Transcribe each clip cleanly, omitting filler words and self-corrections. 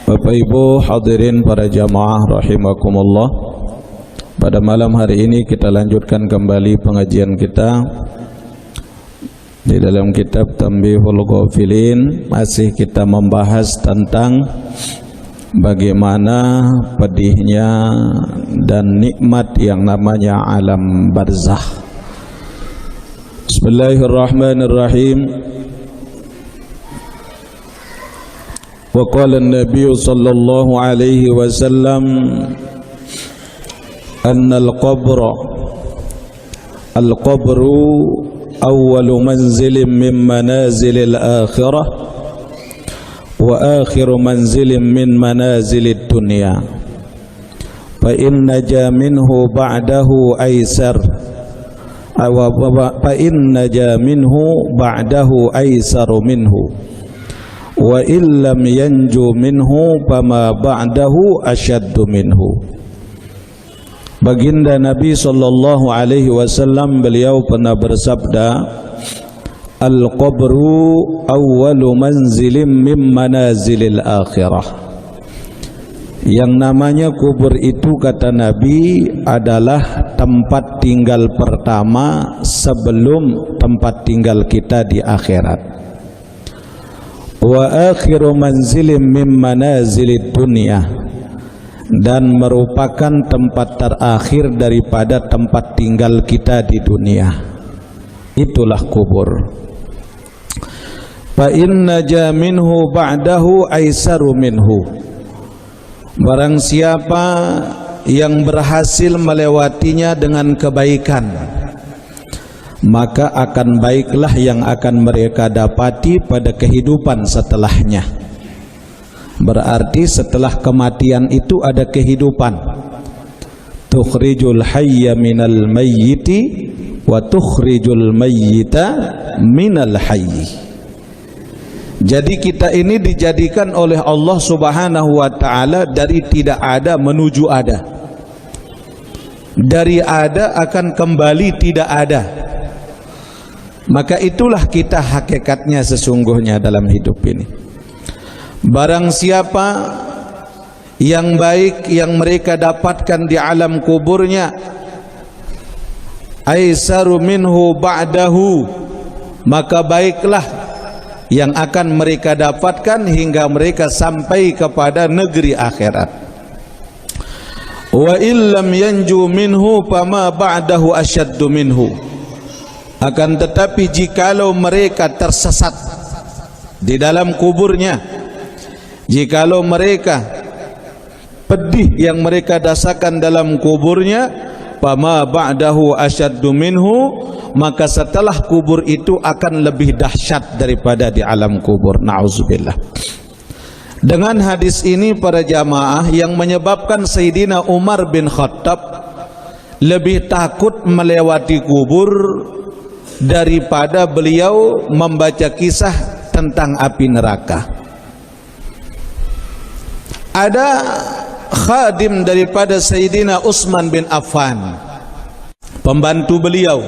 Bapak Ibu hadirin para jamaah rahimakumullah. Pada malam hari ini kita lanjutkan kembali pengajian kita di dalam kitab Tanbihul Ghafilin. Masih kita membahas tentang bagaimana pedihnya dan nikmat yang namanya alam barzakh. Bismillahirrahmanirrahim. Wa qala an-nabiy sallallahu alaihi wasallam anna al-qabru awwalu manzilin min manazilil akhirah wa akhiru manzilin min manazilid dunya fa inna ja minhu ba'dahu aysar fa inna ja minhu ba'dahu aysaru minhu wa illam yanju minhu fama ba'dahu asyaddu minhu. Baginda Nabi sallallahu alaihi wasallam beliau pernah bersabda, al-qabru awwalu manzilin min manazilil akhirah. Yang namanya kubur itu, kata Nabi, adalah tempat tinggal pertama sebelum tempat tinggal kita di akhirat. Wa akhiru manzilin min manazilid dunya, dan merupakan tempat terakhir daripada tempat tinggal kita di dunia. Itulah kubur. Fa inna ja minhu ba'dahu aisaru minhu. Barang siapa yang berhasil melewatinya dengan kebaikan, maka akan baiklah yang akan mereka dapati pada kehidupan setelahnya. Berarti setelah kematian itu ada kehidupan. Tukhrijul hayya minal mayyiti wa tukhrijul mayyita minal hayyi. Jadi kita ini dijadikan oleh Allah Subhanahu wa ta'ala dari tidak ada menuju ada. Dari ada akan kembali tidak ada. Maka itulah kita hakikatnya sesungguhnya dalam hidup ini. Barang siapa yang baik yang mereka dapatkan di alam kuburnya, aisaru minhu ba'dahu, maka baiklah yang akan mereka dapatkan hingga mereka sampai kepada negeri akhirat. Wa illam yanju minhu fama ba'dahu asyaddu minhu. Akan tetapi jikalau mereka tersesat di dalam kuburnya, jikalau mereka pedih yang mereka rasakan dalam kuburnya, fama ba'dahu asyaddu minhu, maka setelah kubur itu akan lebih dahsyat daripada di alam kubur. Na'udzubillah. Dengan hadis ini para jamaah, yang menyebabkan Sayyidina Umar bin Khattab lebih takut melewati kubur daripada beliau membaca kisah tentang api neraka. Ada khadim daripada Sayyidina Utsman bin Affan, pembantu beliau.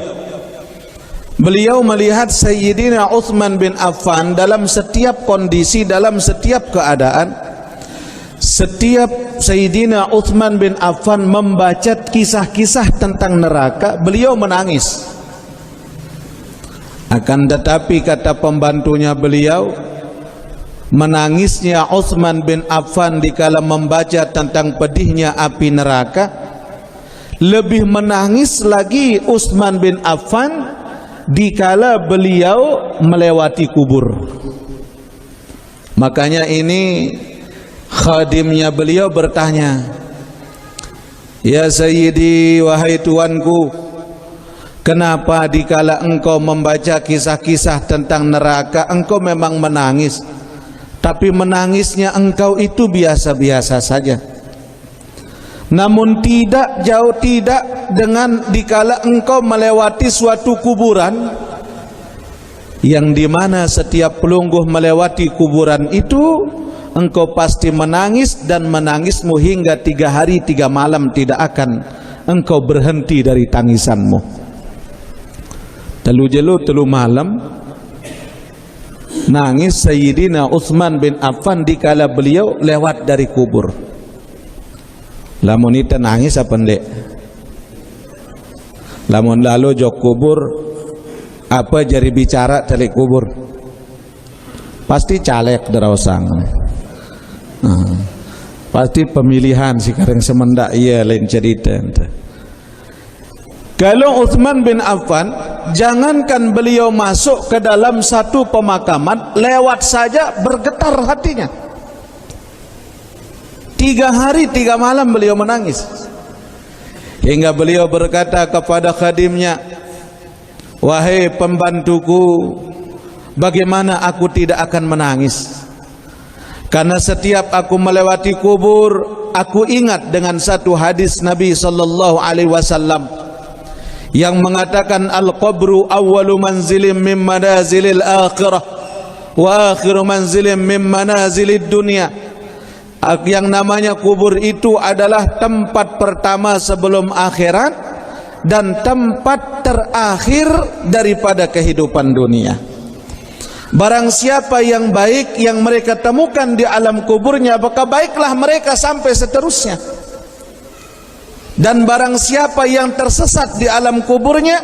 Beliau melihat Sayyidina Utsman bin Affan dalam setiap kondisi, dalam setiap keadaan, setiap Sayyidina Utsman bin Affan membaca kisah-kisah tentang neraka, beliau menangis. Akan tetapi kata pembantunya beliau, menangisnya Utsman bin Affan dikala membaca tentang pedihnya api neraka, lebih menangis lagi Utsman bin Affan dikala beliau melewati kubur. Makanya ini khadimnya beliau bertanya, ya Sayyidi, wahai tuanku, kenapa dikala engkau membaca kisah-kisah tentang neraka engkau memang menangis, tapi menangisnya engkau itu biasa-biasa saja. Namun tidak jauh tidak dengan dikala engkau melewati suatu kuburan, yang dimana setiap pelungguh melewati kuburan itu engkau pasti menangis, dan menangismu hingga 3 hari 3 malam tidak akan engkau berhenti dari tangisanmu. Telu jelo telu malam nangis Sayyidina Utsman bin Affan dikala beliau lewat dari kubur. Lamun ita nangis apa ndek? Lamun lalu jok kubur apa jari bicara dari kubur? Pasti caleg derausang. Pasti pemilihan sekarang semendak iya lain cerita. Kalau Utsman bin Affan, jangankan beliau masuk ke dalam satu pemakaman, lewat saja bergetar hatinya. 3 hari 3 malam beliau menangis. Hingga beliau berkata kepada khadimnya, "Wahai pembantuku, bagaimana aku tidak akan menangis? Karena setiap aku melewati kubur, aku ingat dengan satu hadis Nabi sallallahu alaihi wasallam yang mengatakan al-qabru awwalu manzilin min manazilil akhirah wa akhiru manzilin min manazilid dunya." Yang namanya kubur itu adalah tempat pertama sebelum akhirat dan tempat terakhir daripada kehidupan dunia. Barang siapa yang baik yang mereka temukan di alam kuburnya, maka baiklah mereka sampai seterusnya. Dan barang siapa yang tersesat di alam kuburnya,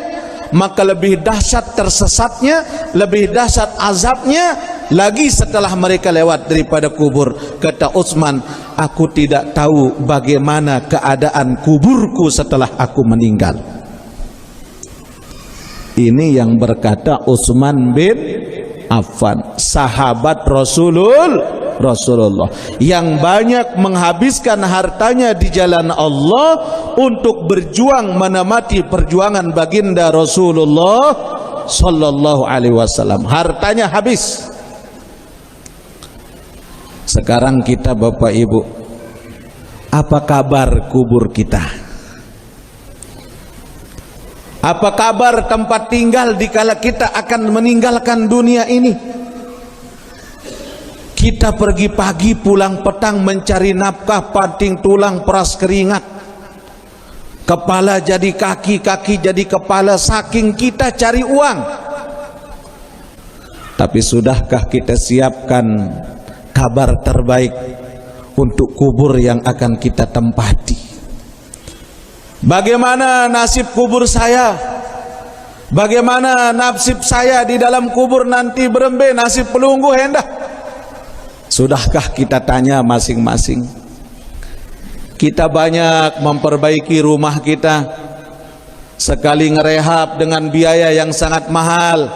maka lebih dahsyat tersesatnya, lebih dahsyat azabnya lagi setelah mereka lewat daripada kubur. Kata Utsman, aku tidak tahu bagaimana keadaan kuburku setelah aku meninggal. Ini yang berkata Utsman bin Affan, sahabat Rasulullah yang banyak menghabiskan hartanya di jalan Allah untuk berjuang menemati perjuangan baginda Rasulullah sallallahu alaihi wasallam. Hartanya habis. Sekarang kita Bapak Ibu, apa kabar kubur kita? Apa kabar tempat tinggal dikala kita akan meninggalkan dunia ini? Kita pergi pagi pulang petang mencari nafkah, banting tulang peras keringat, kepala jadi kaki, kaki jadi kepala, saking kita cari uang. Tapi sudahkah kita siapkan kabar terbaik untuk kubur yang akan kita tempati? Bagaimana nasib kubur saya? Bagaimana nasib saya di dalam kubur nanti? Berembe nasib pelunggu hendak. Sudahkah kita tanya masing-masing? Kita banyak memperbaiki rumah kita, sekali ngerehab dengan biaya yang sangat mahal.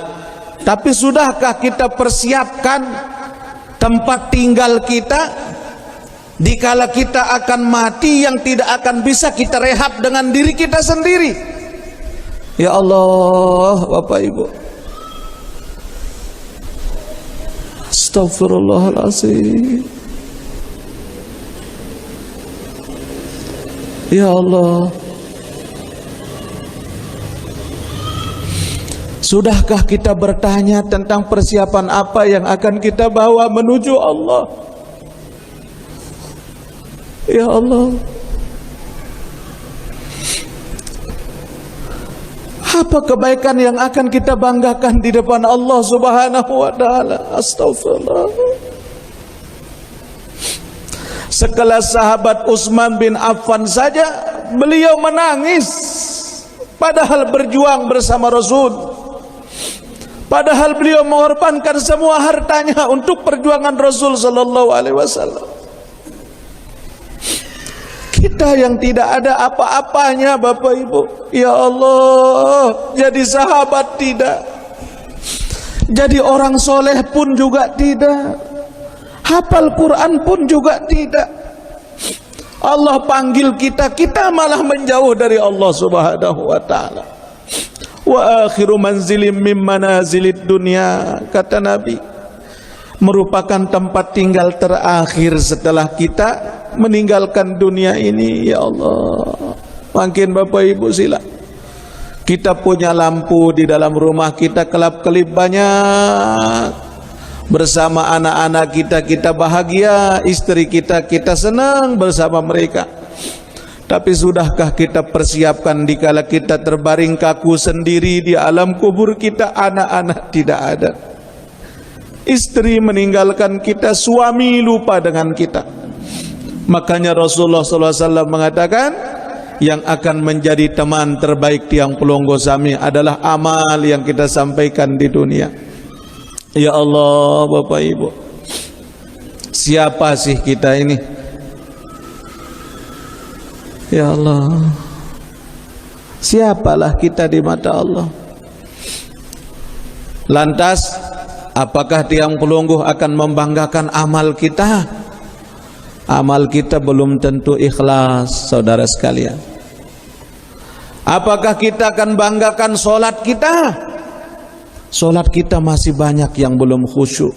Tapi sudahkah kita persiapkan tempat tinggal kita dikala kita akan mati yang tidak akan bisa kita rehab dengan diri kita sendiri? Ya Allah, Bapak Ibu, astagfirullahaladzim. Ya Allah, sudahkah kita bertanya tentang persiapan apa yang akan kita bawa menuju Allah? Ya Allah, apa kebaikan yang akan kita banggakan di depan Allah Subhanahu wa taala? Astagfirullah. Sekelas sahabat Utsman bin Affan saja beliau menangis, padahal berjuang bersama Rasul, padahal beliau mengorbankan semua hartanya untuk perjuangan Rasul sallallahu alaihi wasallam. Kita yang tidak ada apa-apanya Bapak Ibu, ya Allah, jadi sahabat tidak, jadi orang soleh pun juga tidak, hafal Quran pun juga tidak. Allah panggil kita, kita malah menjauh dari Allah Subhanahu wa taala. Wa akhiru manzilim min manazilid dunya, kata Nabi, merupakan tempat tinggal terakhir setelah kita meninggalkan dunia ini. Ya Allah, makin Bapak Ibu sila, kita punya lampu di dalam rumah kita kelap-kelip banyak, bersama anak-anak kita, kita bahagia, istri kita, kita senang bersama mereka. Tapi sudahkah kita persiapkan dikala kita terbaring kaku sendiri di alam kubur kita, anak-anak tidak ada, istri meninggalkan kita, suami lupa dengan kita. Makanya Rasulullah SAW mengatakan, yang akan menjadi teman terbaik tiang pelunggu sami adalah amal yang kita sampaikan di dunia. Ya Allah, Bapak Ibu, siapa sih kita ini? Ya Allah, siapalah kita di mata Allah? Lantas, apakah tiang pelunggu akan membanggakan amal kita? Amal kita belum tentu ikhlas, saudara sekalian. Apakah kita akan banggakan solat kita? Solat kita masih banyak yang belum khusyuk.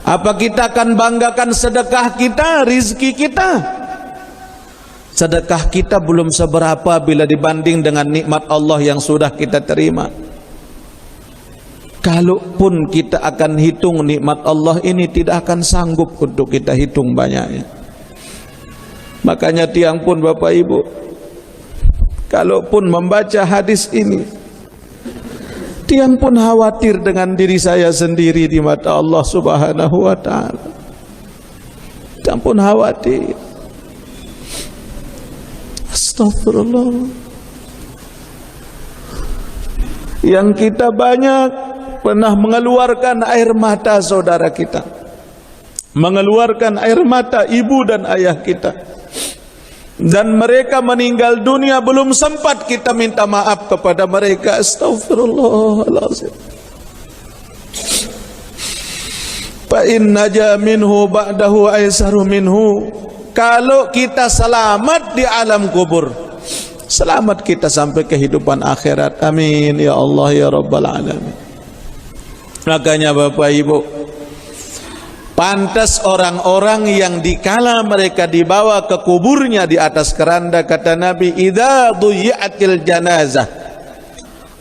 Apa kita akan banggakan sedekah kita, rizki kita? Sedekah kita belum seberapa bila dibanding dengan nikmat Allah yang sudah kita terima. Kalaupun kita akan hitung nikmat Allah ini, tidak akan sanggup untuk kita hitung banyaknya. Makanya tiang pun Bapak Ibu, kalaupun membaca hadis ini, tiang pun khawatir dengan diri saya sendiri di mata Allah Subhanahu wa ta'ala. Tiang pun khawatir. Astagfirullah. Yang kita banyak pernah mengeluarkan air mata saudara kita, mengeluarkan air mata ibu dan ayah kita, dan mereka meninggal dunia belum sempat kita minta maaf kepada mereka. Astagfirullahaladzim. Fa in naja minhu ba'dahu aisaru minhu. Kalau kita selamat di alam kubur, selamat kita sampai kehidupan akhirat. Amin ya Allah ya Rabbal alamin. Makanya Bapak Ibu, pantas orang-orang yang dikala mereka dibawa ke kuburnya di atas keranda, kata Nabi, idza duyi'atil janazah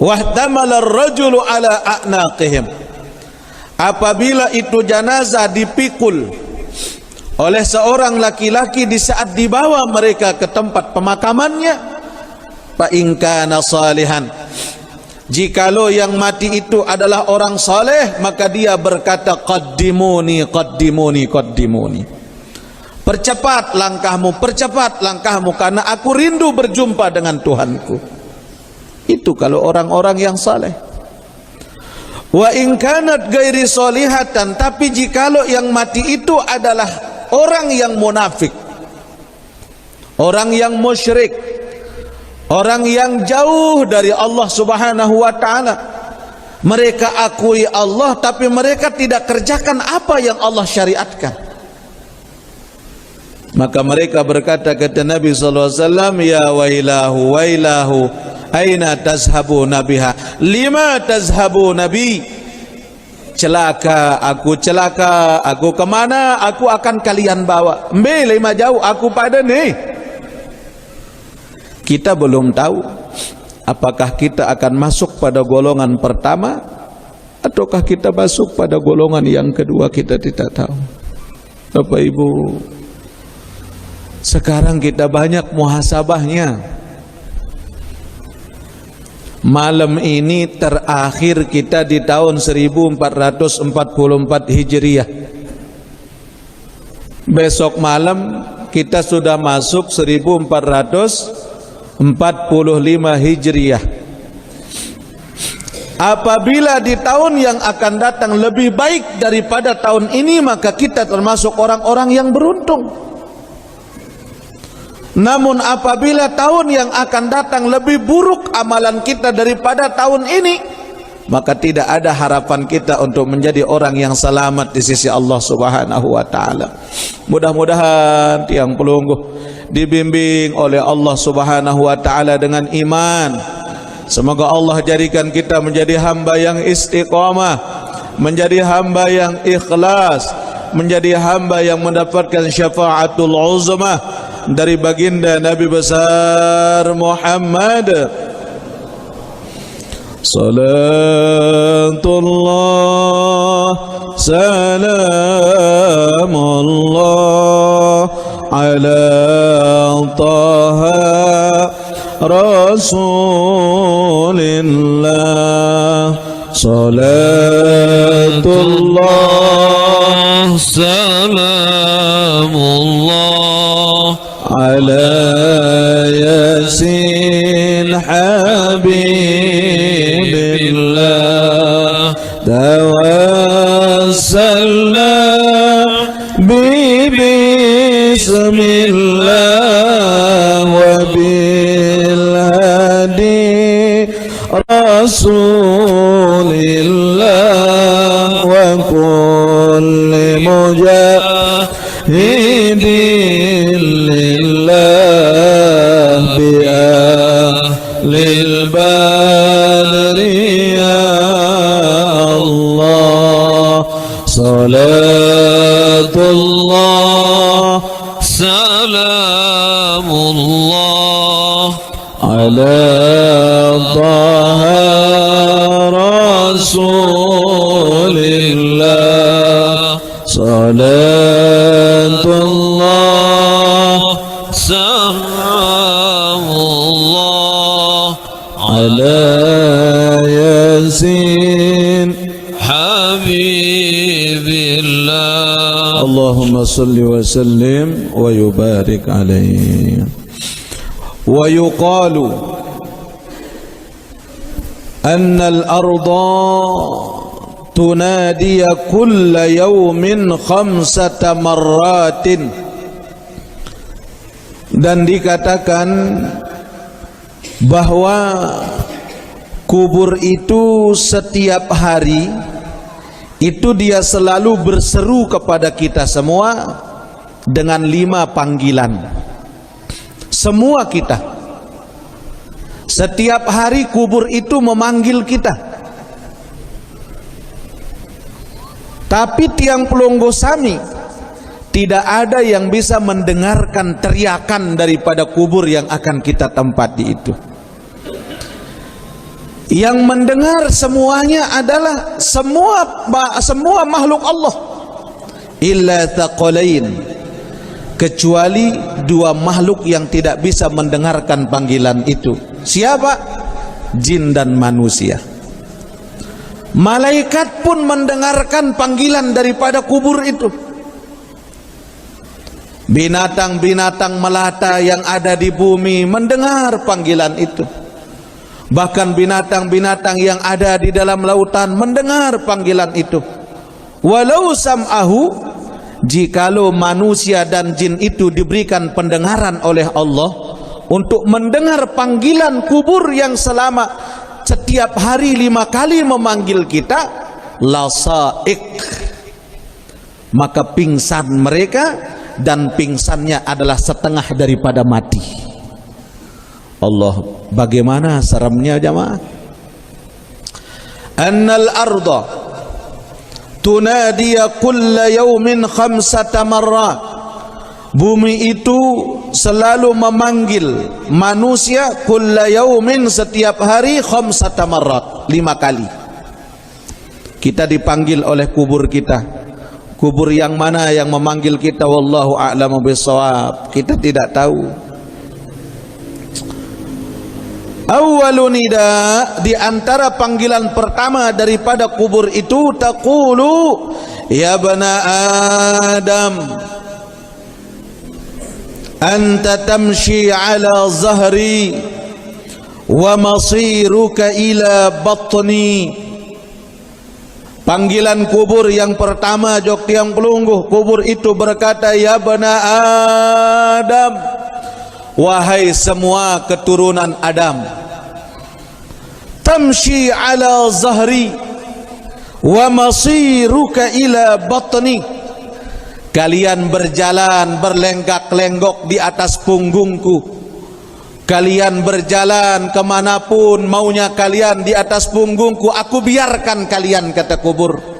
wahtamala ar-rajulu ala a'naqihim. Apabila itu janazah dipikul oleh seorang laki-laki di saat dibawa mereka ke tempat pemakamannya, fa in kana salihan, jikalau yang mati itu adalah orang saleh, maka dia berkata, qaddimuni qaddimuni qaddimuni, percepat langkahmu, karena aku rindu berjumpa dengan Tuhanku. Itu kalau orang-orang yang saleh. Wa in kanat ghairi salihatan, tapi jikalau yang mati itu adalah orang yang munafik, orang yang musyrik, orang yang jauh dari Allah Subhanahu wa ta'ala. Mereka akui Allah, tapi mereka tidak kerjakan apa yang Allah syariatkan. Maka mereka berkata, kata Nabi SAW, ya wailahu wailahu, aina tazhabu nabiha, lima tazhabu nabi. Celaka, aku kemana aku akan kalian bawa? Mbele lima jauh aku pada nih. Kita belum tahu apakah kita akan masuk pada golongan pertama ataukah kita masuk pada golongan yang kedua, kita tidak tahu. Bapak Ibu, sekarang kita banyak muhasabahnya. Malam ini terakhir kita di tahun 1444 Hijriah. Besok malam kita sudah masuk 1445 Hijriah. Apabila di tahun yang akan datang lebih baik daripada tahun ini, maka kita termasuk orang-orang yang beruntung. Namun apabila tahun yang akan datang lebih buruk amalan kita daripada tahun ini, maka tidak ada harapan kita untuk menjadi orang yang selamat di sisi Allah Subhanahu wa ta'ala. Mudah-mudahan tiang pelunggu dibimbing oleh Allah Subhanahu wa ta'ala dengan iman. Semoga Allah jadikan kita menjadi hamba yang istiqamah, menjadi hamba yang ikhlas, menjadi hamba yang mendapatkan syafaatul uzmah dari baginda Nabi besar Muhammad. Salatullah salamullah ala taha rasulillah. Salat Salatullah Salamullah ala Yasin Habibillah tawassalna bismillah wa bil hadi rasulillah wa kulli mujahidin lillah bi'ahlil badri ya Allah salatullah Salamullah ala taha rasulillah salatullah Salamullah ala Yasin Habibillah Allahumma salli wa sallim wa yubarik alaihi. Wa yuqalu anna al-arda tunadiya kulla yawmin khamsata marratin, dan dikatakan bahwa kubur itu setiap hari itu dia selalu berseru kepada kita semua dengan 5 panggilan. Semua kita setiap hari kubur itu memanggil kita. Tapi tiang Pelonggosami tidak ada yang bisa mendengarkan teriakan daripada kubur yang akan kita tempati itu. Yang mendengar semuanya adalah semua makhluk Allah, illa thaqalain, kecuali 2 makhluk yang tidak bisa mendengarkan panggilan itu. Siapa? Jin dan manusia. Malaikat pun mendengarkan panggilan daripada kubur itu. Binatang-binatang melata yang ada di bumi mendengar panggilan itu. Bahkan binatang-binatang yang ada di dalam lautan mendengar panggilan itu. Walau sam'ahu, jikalau manusia dan jin itu diberikan pendengaran oleh Allah untuk mendengar panggilan kubur yang selama setiap hari 5 kali memanggil kita, lasaik, maka pingsan mereka, dan pingsannya adalah setengah daripada mati. Allah, bagaimana seramnya jamaah? Annal arda tunadiya kulla yawmin 5 marrat, bumi itu selalu memanggil manusia kulla yawmin, setiap hari 5 marrat, 5 kali. Kita dipanggil oleh kubur kita. Kubur yang mana yang memanggil kita? Wallahu a'lamu bissawab, kita tidak tahu. Awwalu nida, di antara panggilan pertama daripada kubur itu, taqulu ya bana Adam anta tamshi ala zahri wa masiruka ila batni. Panggilan kubur yang pertama jok tiang pelungguh, kubur itu berkata, ya bana Adam, wahai semua keturunan Adam, tamshi ala zahri wa masiruka ila batni, kalian berjalan berlenggak-lenggok di atas punggungku, kalian berjalan kemanapun maunya kalian di atas punggungku, aku biarkan kalian, kata kubur.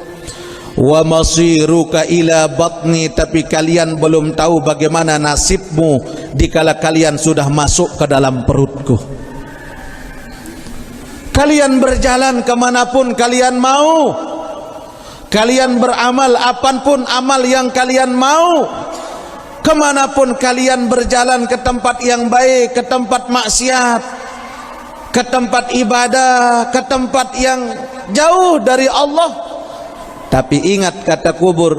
Wa masiruka ila batni, tapi kalian belum tahu bagaimana nasibmu dikala kalian sudah masuk ke dalam perutku. Kalian berjalan kemanapun kalian mau, kalian beramal apapun amal yang kalian mau, kemanapun kalian berjalan, ke tempat yang baik, ke tempat maksiat, ke tempat ibadah, ke tempat yang jauh dari Allah, Tapi ingat kata kubur,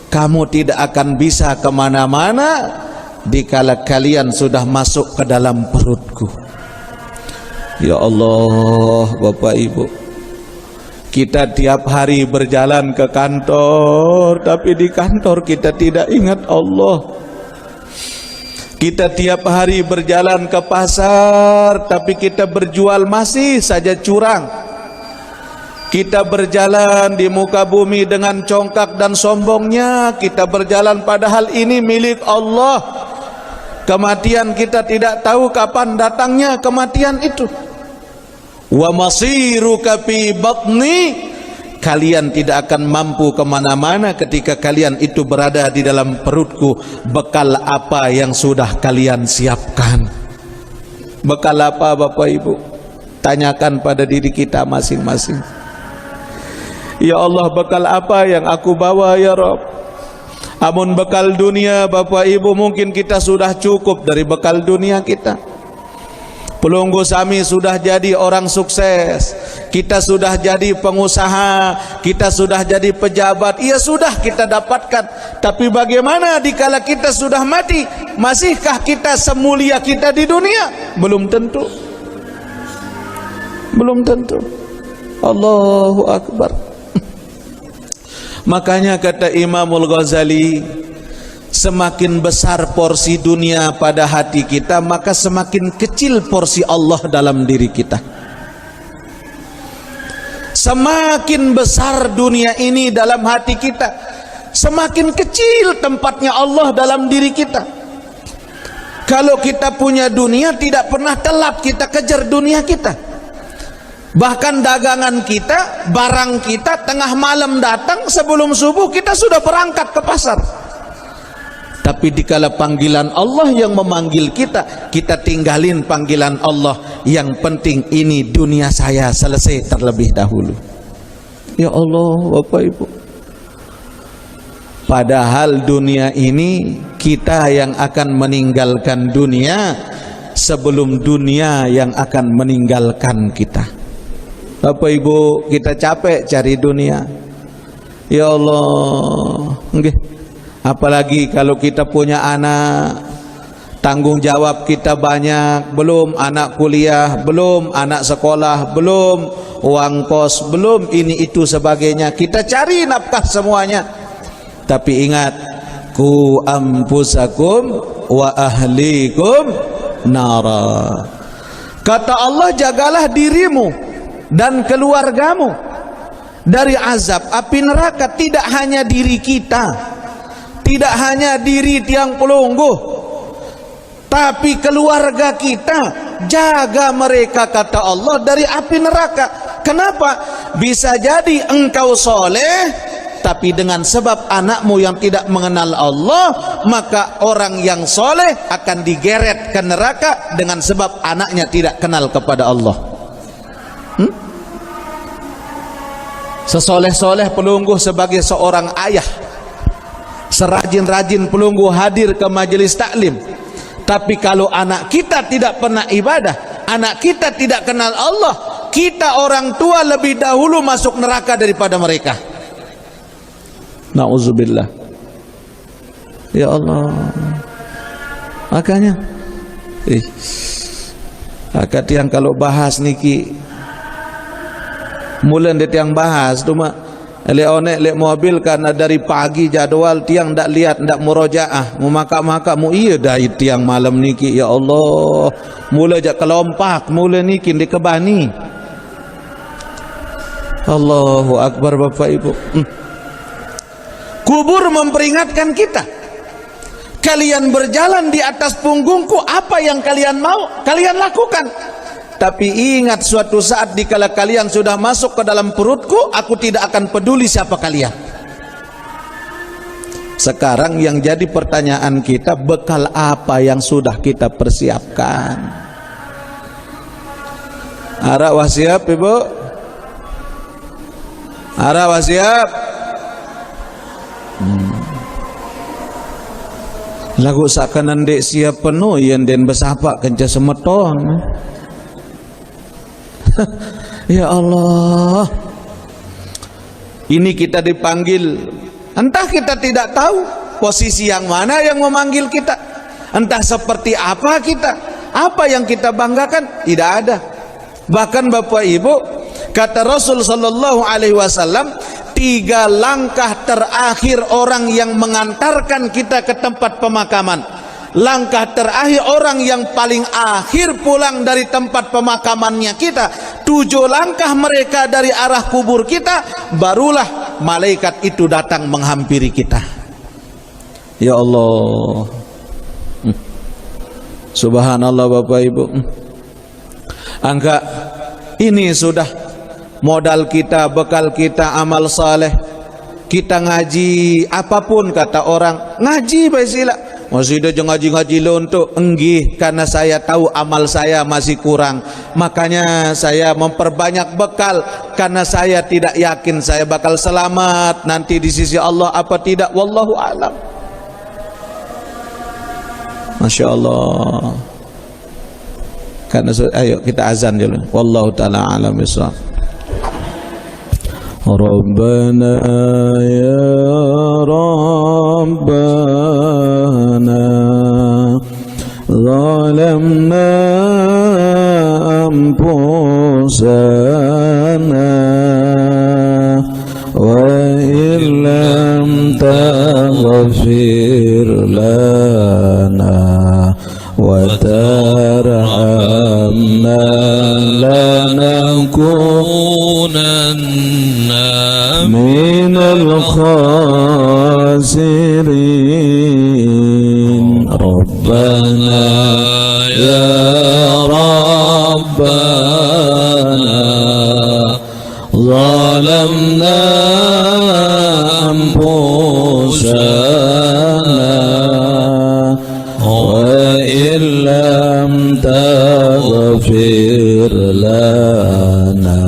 kamu tidak akan bisa kemana-mana dikala kalian sudah masuk ke dalam perutku. Ya Allah, Bapak Ibu, kita tiap hari berjalan ke kantor, tapi di kantor kita tidak ingat Allah. Kita tiap hari berjalan ke pasar, tapi kita berjual masih saja curang. Kita berjalan di muka bumi dengan congkak dan sombongnya. Kita berjalan padahal ini milik Allah. Kematian kita tidak tahu kapan datangnya kematian itu. Wa masiruka fi batni, kalian tidak akan mampu kemana-mana ketika kalian itu berada di dalam perutku. Bekal apa yang sudah kalian siapkan? Bekal apa Bapak Ibu? Tanyakan pada diri kita masing-masing. Ya Allah, bekal apa yang aku bawa ya Rabb? Amun bekal dunia Bapak Ibu, mungkin kita sudah cukup dari bekal dunia kita. Pelunggu sami sudah jadi orang sukses, kita sudah jadi pengusaha, kita sudah jadi pejabat, iya sudah kita dapatkan. Tapi bagaimana dikala kita sudah mati? Masihkah kita semulia kita di dunia? Belum tentu. Belum tentu. Allahu Akbar. Makanya kata Imamul Ghazali, semakin besar porsi dunia pada hati kita, maka semakin kecil porsi Allah dalam diri kita. Semakin besar dunia ini dalam hati kita, semakin kecil tempatnya Allah dalam diri kita. Kalau kita punya dunia, tidak pernah telat kita kejar dunia kita. Bahkan dagangan kita, barang kita tengah malam datang, sebelum subuh kita sudah berangkat ke pasar. Tapi dikala panggilan Allah yang memanggil kita, kita tinggalin panggilan Allah. Yang penting ini dunia saya selesai terlebih dahulu. Ya Allah, Bapak Ibu, padahal dunia ini kita yang akan meninggalkan dunia sebelum dunia yang akan meninggalkan kita. Bapak Ibu, kita capek cari dunia. Ya Allah, apalagi kalau kita punya anak, tanggung jawab kita banyak. Belum anak kuliah, belum anak sekolah, belum uang kos, belum ini itu sebagainya. Kita cari nafkah semuanya. Tapi ingat, ku anfusakum wa ahlikum nara. Kata Allah, jagalah dirimu dan keluargamu dari azab api neraka. Tidak hanya diri kita, tidak hanya diri tiang pelungguh, tapi keluarga kita, jaga mereka kata Allah dari api neraka. Kenapa? Bisa jadi engkau soleh, tapi dengan sebab anakmu yang tidak mengenal Allah, maka orang yang soleh akan digeret ke neraka dengan sebab anaknya tidak kenal kepada Allah. Sesoleh-soleh pelungguh sebagai seorang ayah, serajin-rajin pelungguh hadir ke majelis taklim, tapi kalau anak kita tidak pernah ibadah, anak kita tidak kenal Allah, kita orang tua lebih dahulu masuk neraka daripada mereka. Na'udzubillah. Ya Allah. Makanya akad yang kalau bahas niki mulai dari yang bahas tu mak leonek lek mobil karena dari pagi jadwal tiang ndak lihat ndak murojaah mu maka mu iya dah tiang malam niki. Ya Allah, mulai jak kelompak mulai niki di kebani. Allahu Akbar Bapak Ibu. Kubur memperingatkan kita, kalian berjalan di atas punggungku, apa yang kalian mau kalian lakukan. Tapi ingat, suatu saat dikala kalian sudah masuk ke dalam perutku, aku tidak akan peduli siapa kalian. Sekarang yang jadi pertanyaan kita, bekal apa yang sudah kita persiapkan? Ara wasiap Ibu? Ara wasiap? Lagu sakanan dek siap penuh yang den besapak kenca semeton. Ya Allah, Ini kita dipanggil, entah kita tidak tahu posisi yang mana yang memanggil kita, entah seperti apa kita, apa yang kita banggakan, tidak ada. Bahkan Bapak Ibu, kata Rasul sallallahu alaihi wasallam, 3 langkah terakhir orang yang mengantarkan kita ke tempat pemakaman. Langkah terakhir orang yang paling akhir pulang dari tempat pemakamannya kita, 7 langkah mereka dari arah kubur kita, barulah malaikat itu datang menghampiri kita. Ya Allah, subhanallah Bapak Ibu. Angka ini sudah modal kita, bekal kita, amal saleh. Kita ngaji apapun kata orang, ngaji baisilah. Masih ada ngaji-ngaji lontok, enggih, karena saya tahu amal saya masih kurang. Makanya saya memperbanyak bekal, karena saya tidak yakin saya bakal selamat nanti di sisi Allah apa tidak, wallahu alam. Masya Allah. Karena ayo kita azan dulu. Wallahu taala alam bisawab. Rabbana ya Rabbana zalamna anfusana wa illam taghfir lana wa tarhamna lanakunanna minal khasirin. Rabbana ya Rabbana zalamna anfusana wa illam taghfir lana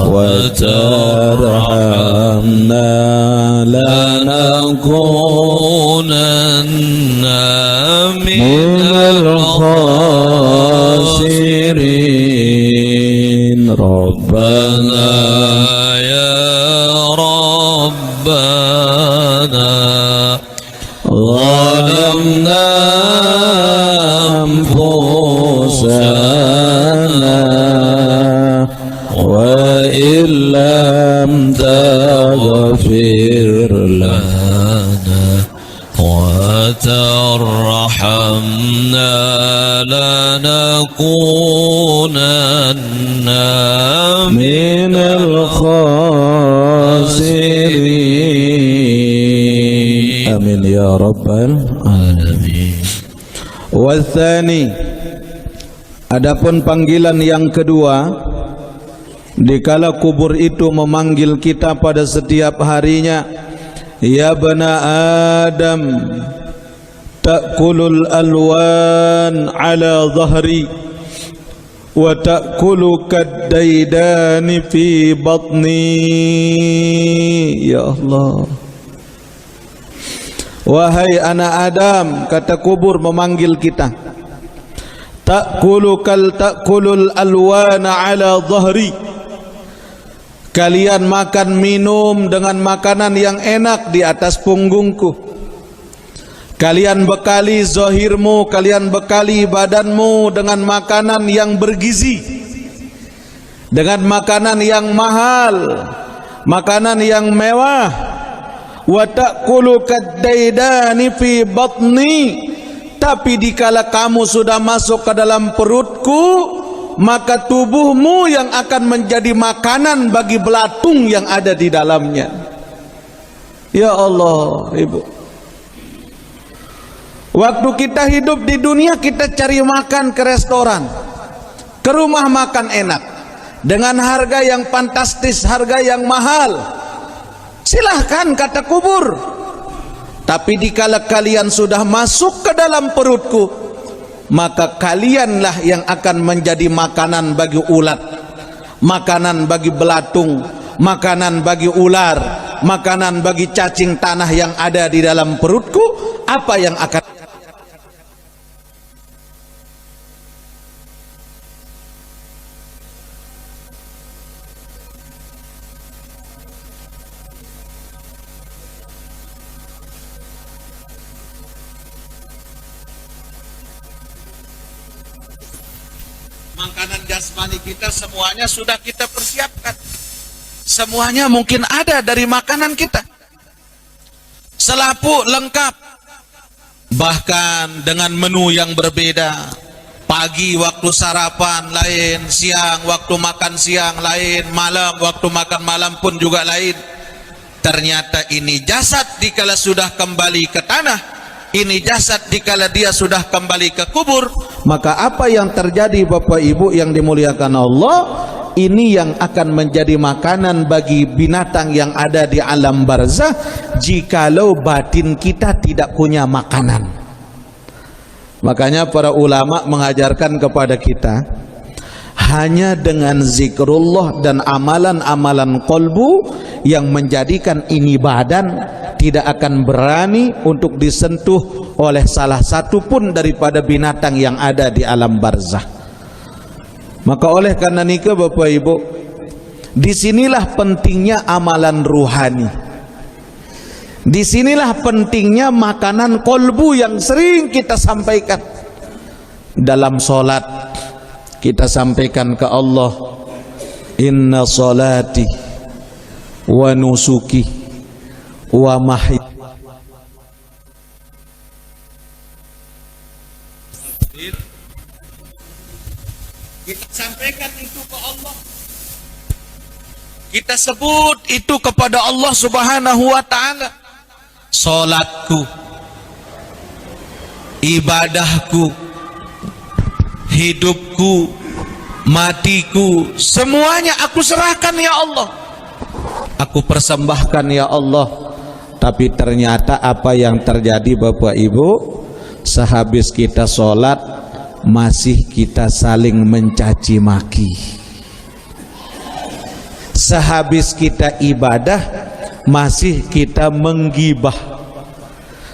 wa tarhamna lanakunanna minal khasirin. Rabbana ya Rabbana zalamna anfusana wa illam taghfir lana wa tarhamna lanakunanna minal khasirin. Amin ya rabbal alamin. Wathani, adapun panggilan yang kedua, dikala kubur itu memanggil kita pada setiap harinya, ya bana Adam ta'kulul alwan ala dhahri wa ta'kulu kaddaidani fi batni. Ya Allah, wahai anak Adam, kata kubur memanggil kita, ta'kulul alwana ala dhahri, kalian makan minum dengan makanan yang enak di atas punggungku. Kalian bekali zahirmu, kalian bekali badanmu dengan makanan yang bergizi, dengan makanan yang mahal, makanan yang mewah. Wa ta'kulu kaddaidani fi batni, tapi dikala kamu sudah masuk ke dalam perutku, maka tubuhmu yang akan menjadi makanan bagi belatung yang ada di dalamnya. Ya Allah, Ibu, waktu kita hidup di dunia, kita cari makan ke restoran, ke rumah makan enak, dengan harga yang fantastis, harga yang mahal. Silahkan kata kubur. Tapi dikala kalian sudah masuk ke dalam perutku, maka kalianlah yang akan menjadi makanan bagi ulat, makanan bagi belatung, makanan bagi ular, makanan bagi cacing tanah yang ada di dalam perutku. Apa yang akan Makanan jasmani kita semuanya sudah kita persiapkan. Semuanya mungkin ada dari makanan kita. Selaput lengkap. Bahkan dengan menu yang berbeda. Pagi waktu sarapan lain, siang waktu makan siang lain, malam waktu makan malam pun juga lain. Ternyata ini jasad dikala sudah kembali ke tanah, ini jasad dikala dia sudah kembali ke kubur. Maka apa yang terjadi Bapak Ibu yang dimuliakan Allah, ini yang akan menjadi makanan bagi binatang yang ada di alam barzah jikalau batin kita tidak punya makanan. Makanya para ulama mengajarkan kepada kita, hanya dengan zikrullah dan amalan-amalan kolbu yang menjadikan ini badan tidak akan berani untuk disentuh oleh salah satu pun daripada binatang yang ada di alam barzah. Maka oleh karena nikah Bapak Ibu, disinilah pentingnya amalan ruhani. Disinilah pentingnya makanan kolbu yang sering kita sampaikan. Dalam solat kita sampaikan ke Allah, inna salati wa nusuki wa mahyi. Kita sampaikan itu ke Allah. Kita sebut itu kepada Allah Subhanahu wa ta'ala. Salatku, ibadahku, hidupku, matiku, semuanya aku serahkan ya Allah. Aku persembahkan ya Allah. Tapi ternyata apa yang terjadi Bapak Ibu, sehabis kita sholat masih kita saling mencaci maki. Sehabis kita ibadah masih kita menggibah.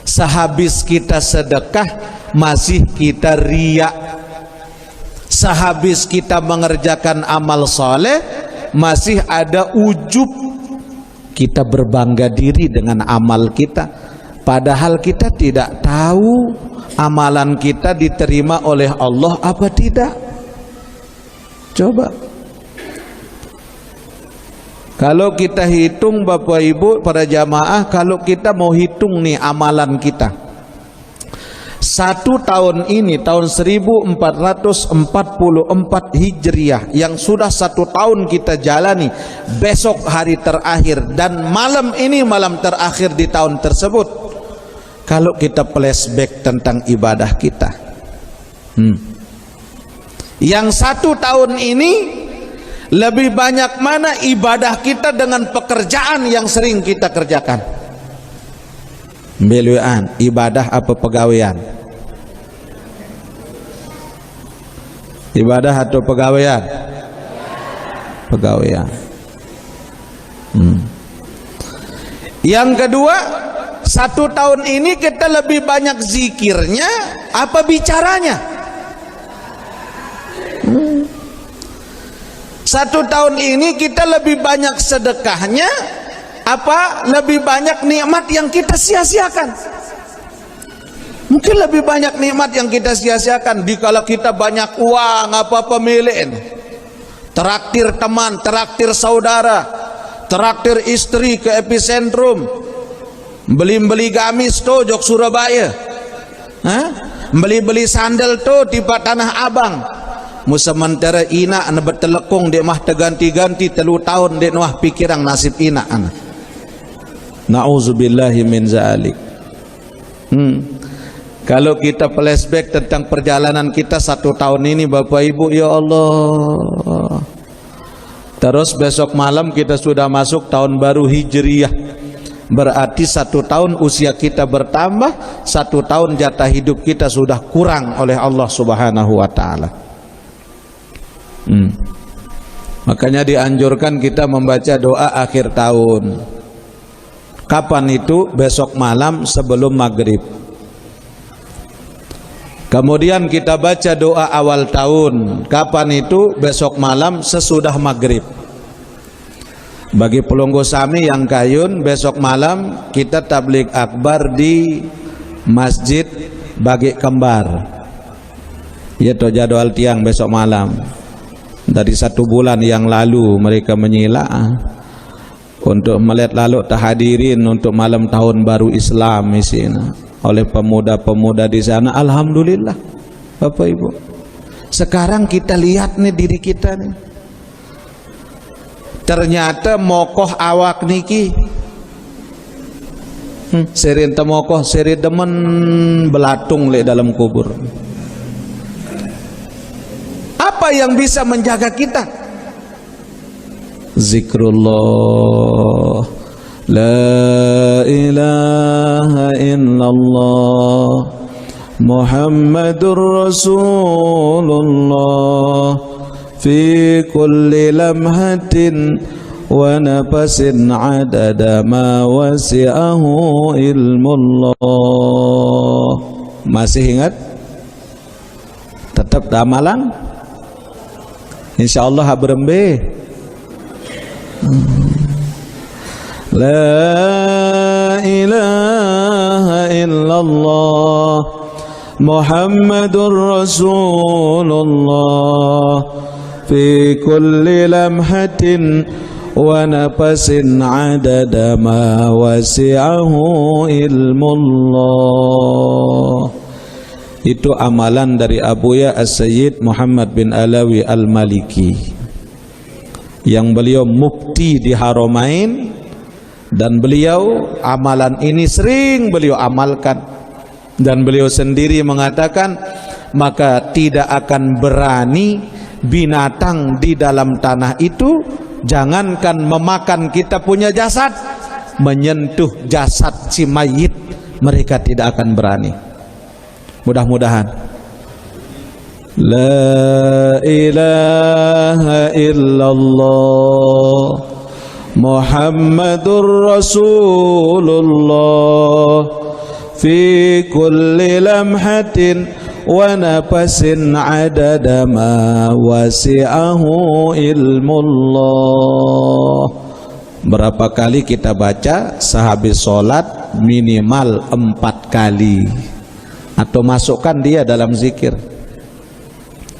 Sehabis kita sedekah masih kita riak. Sehabis kita mengerjakan amal soleh masih ada ujub. Kita berbangga diri dengan amal kita, padahal kita tidak tahu amalan kita diterima oleh Allah apa tidak. Coba kalau kita hitung Bapak Ibu para jamaah, kalau kita mau hitung nih amalan kita, satu tahun ini tahun 1444 Hijriah yang sudah satu tahun kita jalani, besok hari terakhir dan malam ini malam terakhir di tahun tersebut. Kalau kita flashback tentang ibadah kita, yang satu tahun ini lebih banyak mana ibadah kita dengan pekerjaan yang sering kita kerjakan? Beluan, ibadah apa pegawaian? Ibadah atau pegawaian? Pegawaian. Yang kedua, satu tahun ini kita lebih banyak zikirnya apa bicaranya? Satu tahun ini kita lebih banyak sedekahnya apa lebih banyak nikmat yang kita sia-siakan? Mungkin lebih banyak nikmat yang kita sia-siakan. Dikala kita banyak uang apa-apa milikin, traktir teman, traktir saudara, traktir istri ke epicentrum, beli-beli gamis tuh jok Surabaya, beli-beli sandal tuh di Tanah Abang. Sementara ina ana betelekong dek mah terganti-ganti telu tahun dek nuah pikirang nasib ina ana. Nauzubillahi min zalik. Kalau kita flashback tentang perjalanan kita satu tahun ini Bapak Ibu, ya Allah. Terus besok malam kita sudah masuk tahun baru Hijriah. Berarti satu tahun usia kita bertambah, satu tahun jatah hidup kita sudah kurang oleh Allah Subhanahu wa ta'ala. Makanya dianjurkan kita membaca doa akhir tahun. Kapan itu? Besok malam sebelum maghrib. Kemudian kita baca doa awal tahun. Kapan itu? Besok malam sesudah maghrib. Bagi pelunggu sami yang kayun, besok malam kita tabligh akbar di Masjid Bagi Kembar. Ya toh jadwal tiang besok malam. Dari 1 bulan yang lalu mereka menyila untuk melihat lalu tahadirin untuk malam tahun baru Islam di sini oleh pemuda-pemuda di sana. Alhamdulillah Bapak Ibu. Sekarang kita lihat nih diri kita nih. Ternyata mokoh awak niki seri temokoh seri demen belatung le dalam kubur. Apa yang bisa menjaga kita? Zikrullah, la ilaha illallah, Muhammadur Rasulullah, fi kulli lamhatin wa nafasin adada ma wasi'ahu ilmullah. Masih ingat? Tetap amalan? InsyaAllah berembe. La ilaha illallah, Muhammadur Rasulullah, fi kulli lamhatin wa nafasin adada ma wasi'ahu ilmullah. Itu amalan dari Abuya As-Sayyid Muhammad bin Alawi Al-Maliki, yang beliau mufti di Haramain, dan beliau amalan ini sering beliau amalkan, dan beliau sendiri mengatakan maka tidak akan berani binatang di dalam tanah itu, jangankan memakan kita punya jasad, menyentuh jasad si mayit mereka tidak akan berani. Mudah-mudahan la ilaha illallah, Muhammadur Rasulullah, fi kulli lamhatin wa nafasin adada ma wasi'ahu ilmullah. Berapa kali kita baca sehabis sholat? Minimal 4 kali. Atau masukkan dia dalam zikir,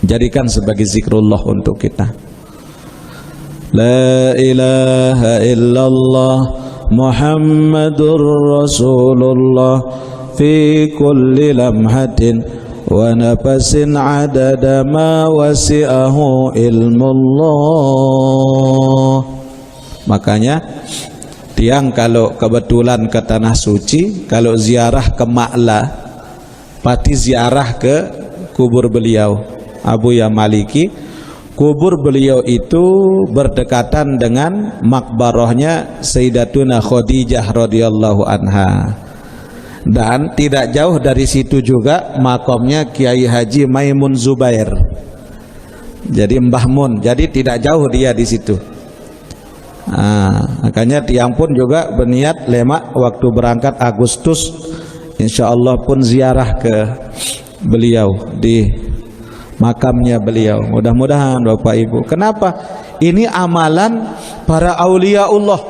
jadikan sebagai zikrullah untuk kita. La ilaha illallah, Muhammadur Rasulullah, fi kulli lamhatin wa nafasin adada ma wasi'ahu ilmullah. Makanya tiang kalau kebetulan ke tanah suci, kalau ziarah ke Ma'la, pati ziarah ke kubur beliau Abuya Maliki. Kubur beliau itu berdekatan dengan makbarahnya Sayyidatuna Khadijah radhiyallahu anha, dan tidak jauh dari situ juga makamnya Kiai Haji Maimun Zubair, jadi Mbah Mun, jadi tidak jauh dia di situ. Makanya tiang pun juga berniat lemak waktu berangkat Agustus, insyaallah pun ziarah ke beliau di makamnya beliau. Mudah-mudahan Bapak Ibu. Kenapa? Ini amalan para auliaullah.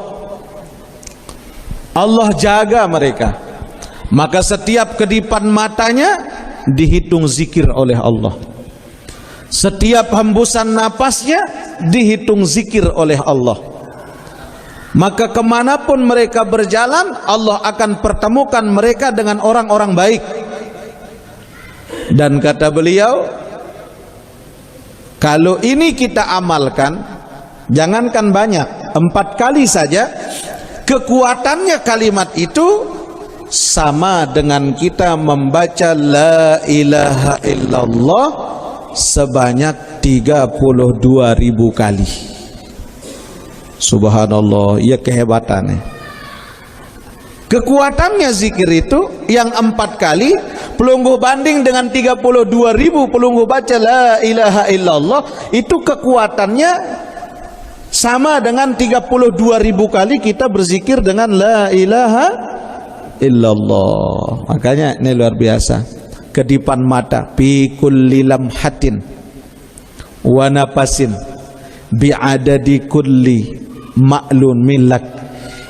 Allah jaga mereka. Maka setiap kedipan matanya dihitung zikir oleh Allah. Setiap hembusan napasnya dihitung zikir oleh Allah. Maka kemanapun mereka berjalan, Allah akan pertemukan mereka dengan orang-orang baik. Dan kata beliau, kalau ini kita amalkan, jangankan banyak, 4 kali saja, kekuatannya kalimat itu sama dengan kita membaca la ilaha illallah sebanyak 32.000 kali. Subhanallah, ya kehebatannya. Kekuatannya zikir itu yang 4 kali pelungguh banding dengan 32.000 pelungguh baca la ilaha illallah, itu kekuatannya sama dengan 32.000 kali kita berzikir dengan la ilaha illallah. Makanya ini luar biasa. Kedipan mata fi kulli lamhatin wa nafasin bi'adadi kulli ma'lun milak,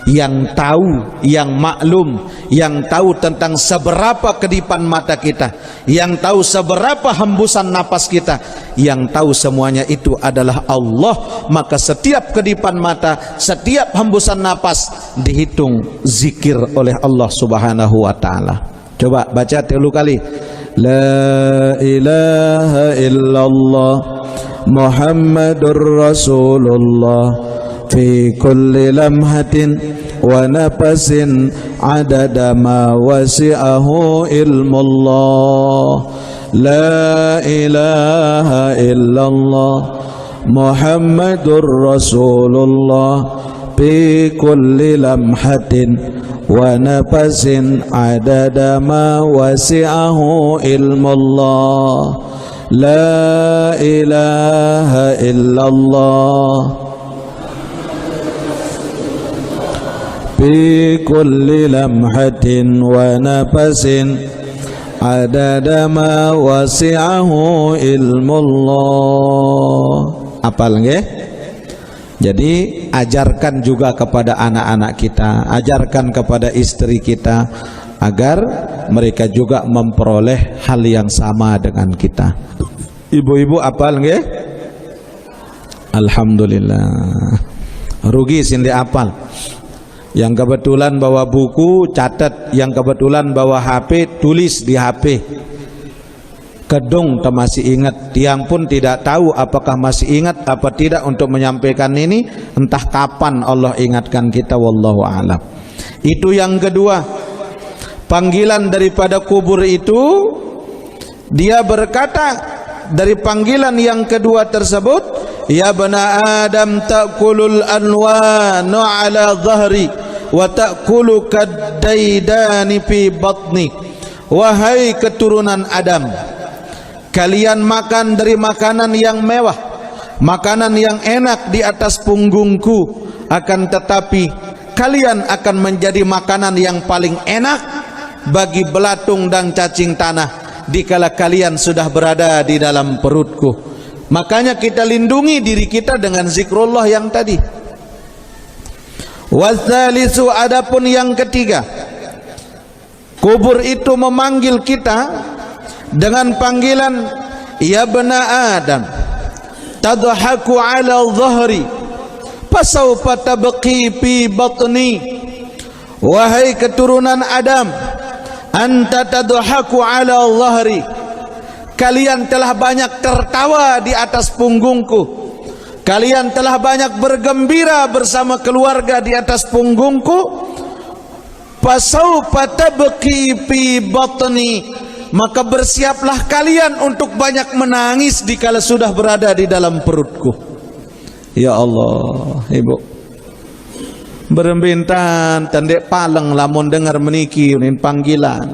yang tahu, yang maklum, yang tahu tentang seberapa kedipan mata kita, yang tahu seberapa hembusan napas kita, yang tahu semuanya itu adalah Allah. Maka setiap kedipan mata, setiap hembusan napas dihitung zikir oleh Allah Subhanahu wa taala. Coba baca 3 kali. La ilaha illallah Muhammadur Rasulullah fi kulli lamhatin wa nafasin adada ma wasi'ahu ilmullah. La ilaha illallah Muhammadur Rasulullah fi kulli lamhatin wa nafasin adada ma wasi'ahu ilmullah. La ilaha illallah fi kulli lamhatin wa nafasin adada ma wasi'ahu ilmullah. Apal nggih? Jadi ajarkan juga kepada anak-anak kita, ajarkan kepada istri kita agar mereka juga memperoleh hal yang sama dengan kita. Ibu-ibu apal nggih? Alhamdulillah. Rugi sindi apal. Yang kebetulan bawa buku catat, yang kebetulan bawa HP tulis di HP. Kedung tak masih ingat, tiang pun tidak tahu apakah masih ingat apa tidak untuk menyampaikan ini, entah kapan Allah ingatkan kita, wallahu a'lam. Itu yang kedua. Panggilan daripada kubur itu, dia berkata dari panggilan yang kedua tersebut, ya bana Adam ta'kulul anwanu ala dhahri wa ta'kulu kaddaidani fi batni. Wahai keturunan Adam, kalian makan dari makanan yang mewah, makanan yang enak di atas punggungku, akan tetapi kalian akan menjadi makanan yang paling enak bagi belatung dan cacing tanah dikala kalian sudah berada di dalam perutku. Makanya kita lindungi diri kita dengan zikrullah yang tadi. Watsalisu, adapun yang ketiga, kubur itu memanggil kita dengan panggilan ya bana Adam tadhaku ala dhahri fasawfa tabqi fi batni. Wahai keturunan Adam, anta tadhaku ala dhahri, kalian telah banyak tertawa di atas punggungku, kalian telah banyak bergembira bersama keluarga di atas punggungku. Fasawfa tabqi fi batni, maka bersiaplah kalian untuk banyak menangis dikala sudah berada di dalam perutku. Ya Allah, ibu berembintan tandek paleng lamun dengar meniki unin panggilan.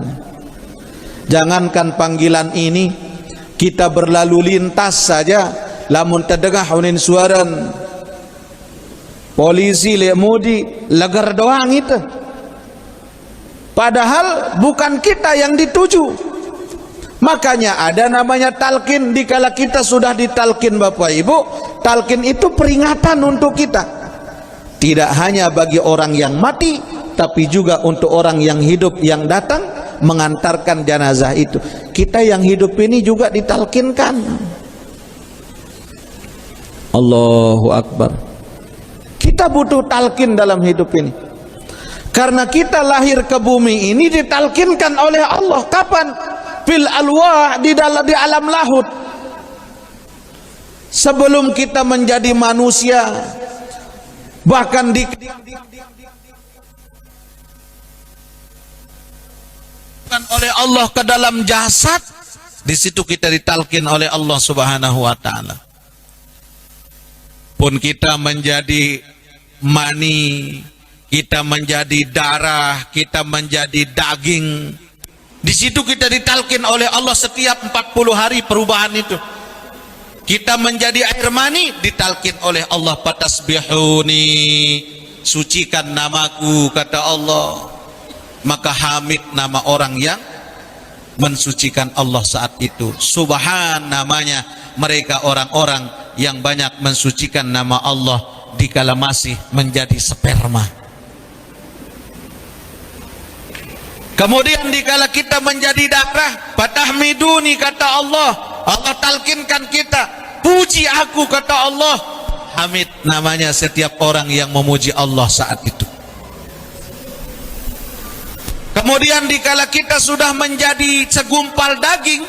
Jangankan panggilan ini, kita berlalu lintas saja lamun terdengar unin suaran polisi lemudi lagar doang itu, padahal bukan kita yang dituju. Makanya ada namanya talqin. Dikala kita sudah ditalqin Bapak Ibu, talqin itu peringatan untuk kita, tidak hanya bagi orang yang mati, tapi juga untuk orang yang hidup yang datang mengantarkan jenazah itu. Kita yang hidup ini juga ditalqinkan. Allahu Akbar. Kita butuh talqin dalam hidup ini, karena kita lahir ke bumi ini ditalqinkan oleh Allah. Kapan? Fil alwah, di alam lahut. Sebelum kita menjadi manusia, bahkan oleh Allah ke dalam jasad, di situ kita ditalqin oleh Allah Subhanahu wa taala. Pun kita menjadi mani, kita menjadi darah, kita menjadi daging. Di situ kita ditalqin oleh Allah setiap 40 hari perubahan itu. Kita menjadi air mani, ditalqin oleh Allah, fatasbihuni, sucikan namaku, kata Allah. Maka hamid nama orang yang mensucikan Allah saat itu. Subhan namanya mereka orang-orang yang banyak mensucikan nama Allah dikala masih menjadi sperma. Kemudian dikala kita menjadi darah, fatahmiduni kata Allah, Allah talkinkan kita, puji aku kata Allah. Hamid namanya setiap orang yang memuji Allah saat itu. Kemudian dikala kita sudah menjadi segumpal daging,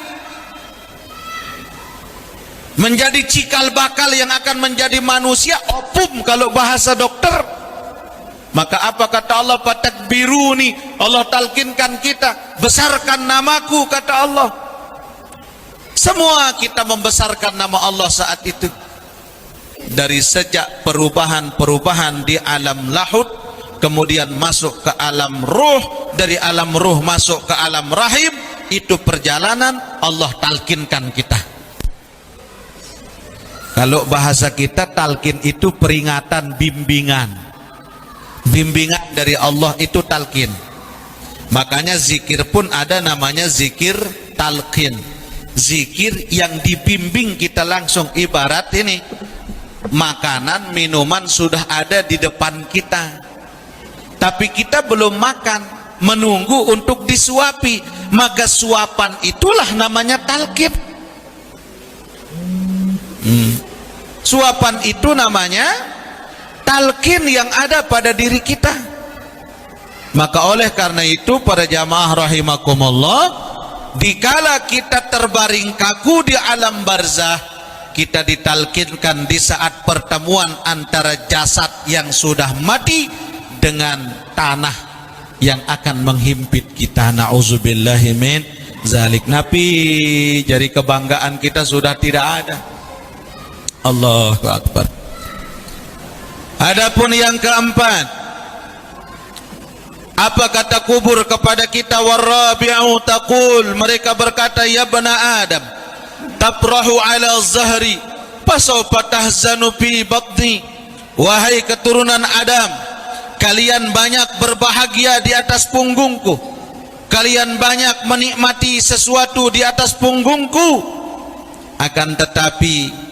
menjadi cikal bakal yang akan menjadi manusia, opum kalau bahasa dokter, maka apa kata Allah? Fatakbiruni, Allah talkinkan kita, besarkan namaku kata Allah. Semua kita membesarkan nama Allah saat itu. Dari sejak perubahan di alam lahud, kemudian masuk ke alam ruh, dari alam ruh masuk ke alam rahim, itu perjalanan Allah talkinkan kita. Kalau bahasa kita, talkin itu peringatan, bimbingan. Bimbingan dari Allah itu talkin. Makanya zikir pun ada namanya zikir talqin. Zikir yang dibimbing kita langsung. Ibarat ini, makanan, minuman sudah ada di depan kita, tapi kita belum makan, menunggu untuk disuapi. Maka suapan itulah namanya talqin. Suapan itu namanya talqin yang ada pada diri kita. Maka oleh karena itu para jamaah rahimakumullah, dikala kita terbaring kaku di alam barzah, kita ditalkinkan di saat pertemuan antara jasad yang sudah mati dengan tanah yang akan menghimpit kita. Na'udzubillahi min zalik. Nabi, jadi kebanggaan kita sudah tidak ada. Allahu Akbar. Adapun yang keempat, apa kata kubur kepada kita? Warabi'u taqul, mereka berkata, ya bana Adam, taprahu ala zahri fasawfa tahzanu fi batni. Wahai keturunan Adam, kalian banyak berbahagia di atas punggungku, kalian banyak menikmati sesuatu di atas punggungku, akan tetapi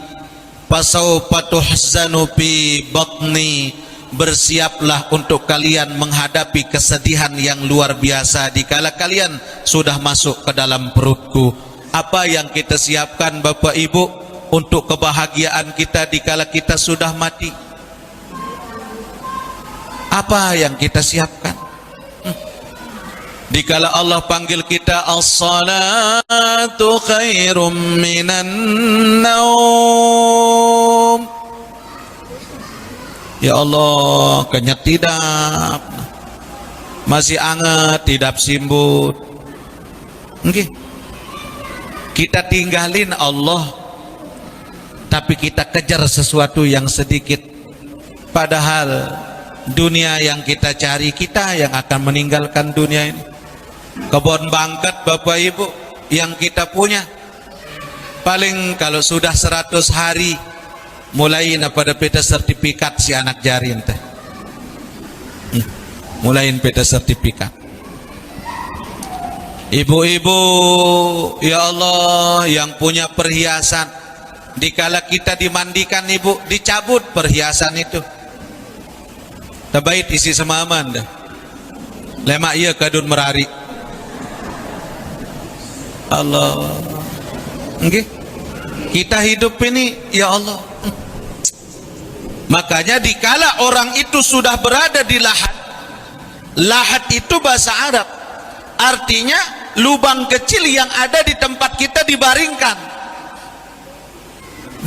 fasawfa tuhzanu fi batni, bersiaplah untuk kalian menghadapi kesedihan yang luar biasa dikala kalian sudah masuk ke dalam perutku. Apa yang kita siapkan Bapak Ibu untuk kebahagiaan kita dikala kita sudah mati? Apa yang kita siapkan? Dikala Allah panggil kita, as-salatu khairum minan naum. Ya Allah, kenyat tidap, masih anget tidap simbut. Okay. Kita tinggalin Allah, tapi kita kejar sesuatu yang sedikit. Padahal dunia yang kita cari, kita yang akan meninggalkan dunia ini. Kebun bangkat Bapak Ibu yang kita punya, paling kalau sudah 100 hari mulain pada peta sertifikat si anak jari ente. Mulain peta sertifikat. Ibu-ibu, ya Allah, yang punya perhiasan, dikala kita dimandikan ibu, dicabut perhiasan itu. Tabait isi semaman dah. Lemak iya kadun merari. Allah. Okay. Kita hidup ini, ya Allah. Makanya dikala orang itu sudah berada di lahat. Lahat itu bahasa Arab, artinya lubang kecil yang ada di tempat kita dibaringkan.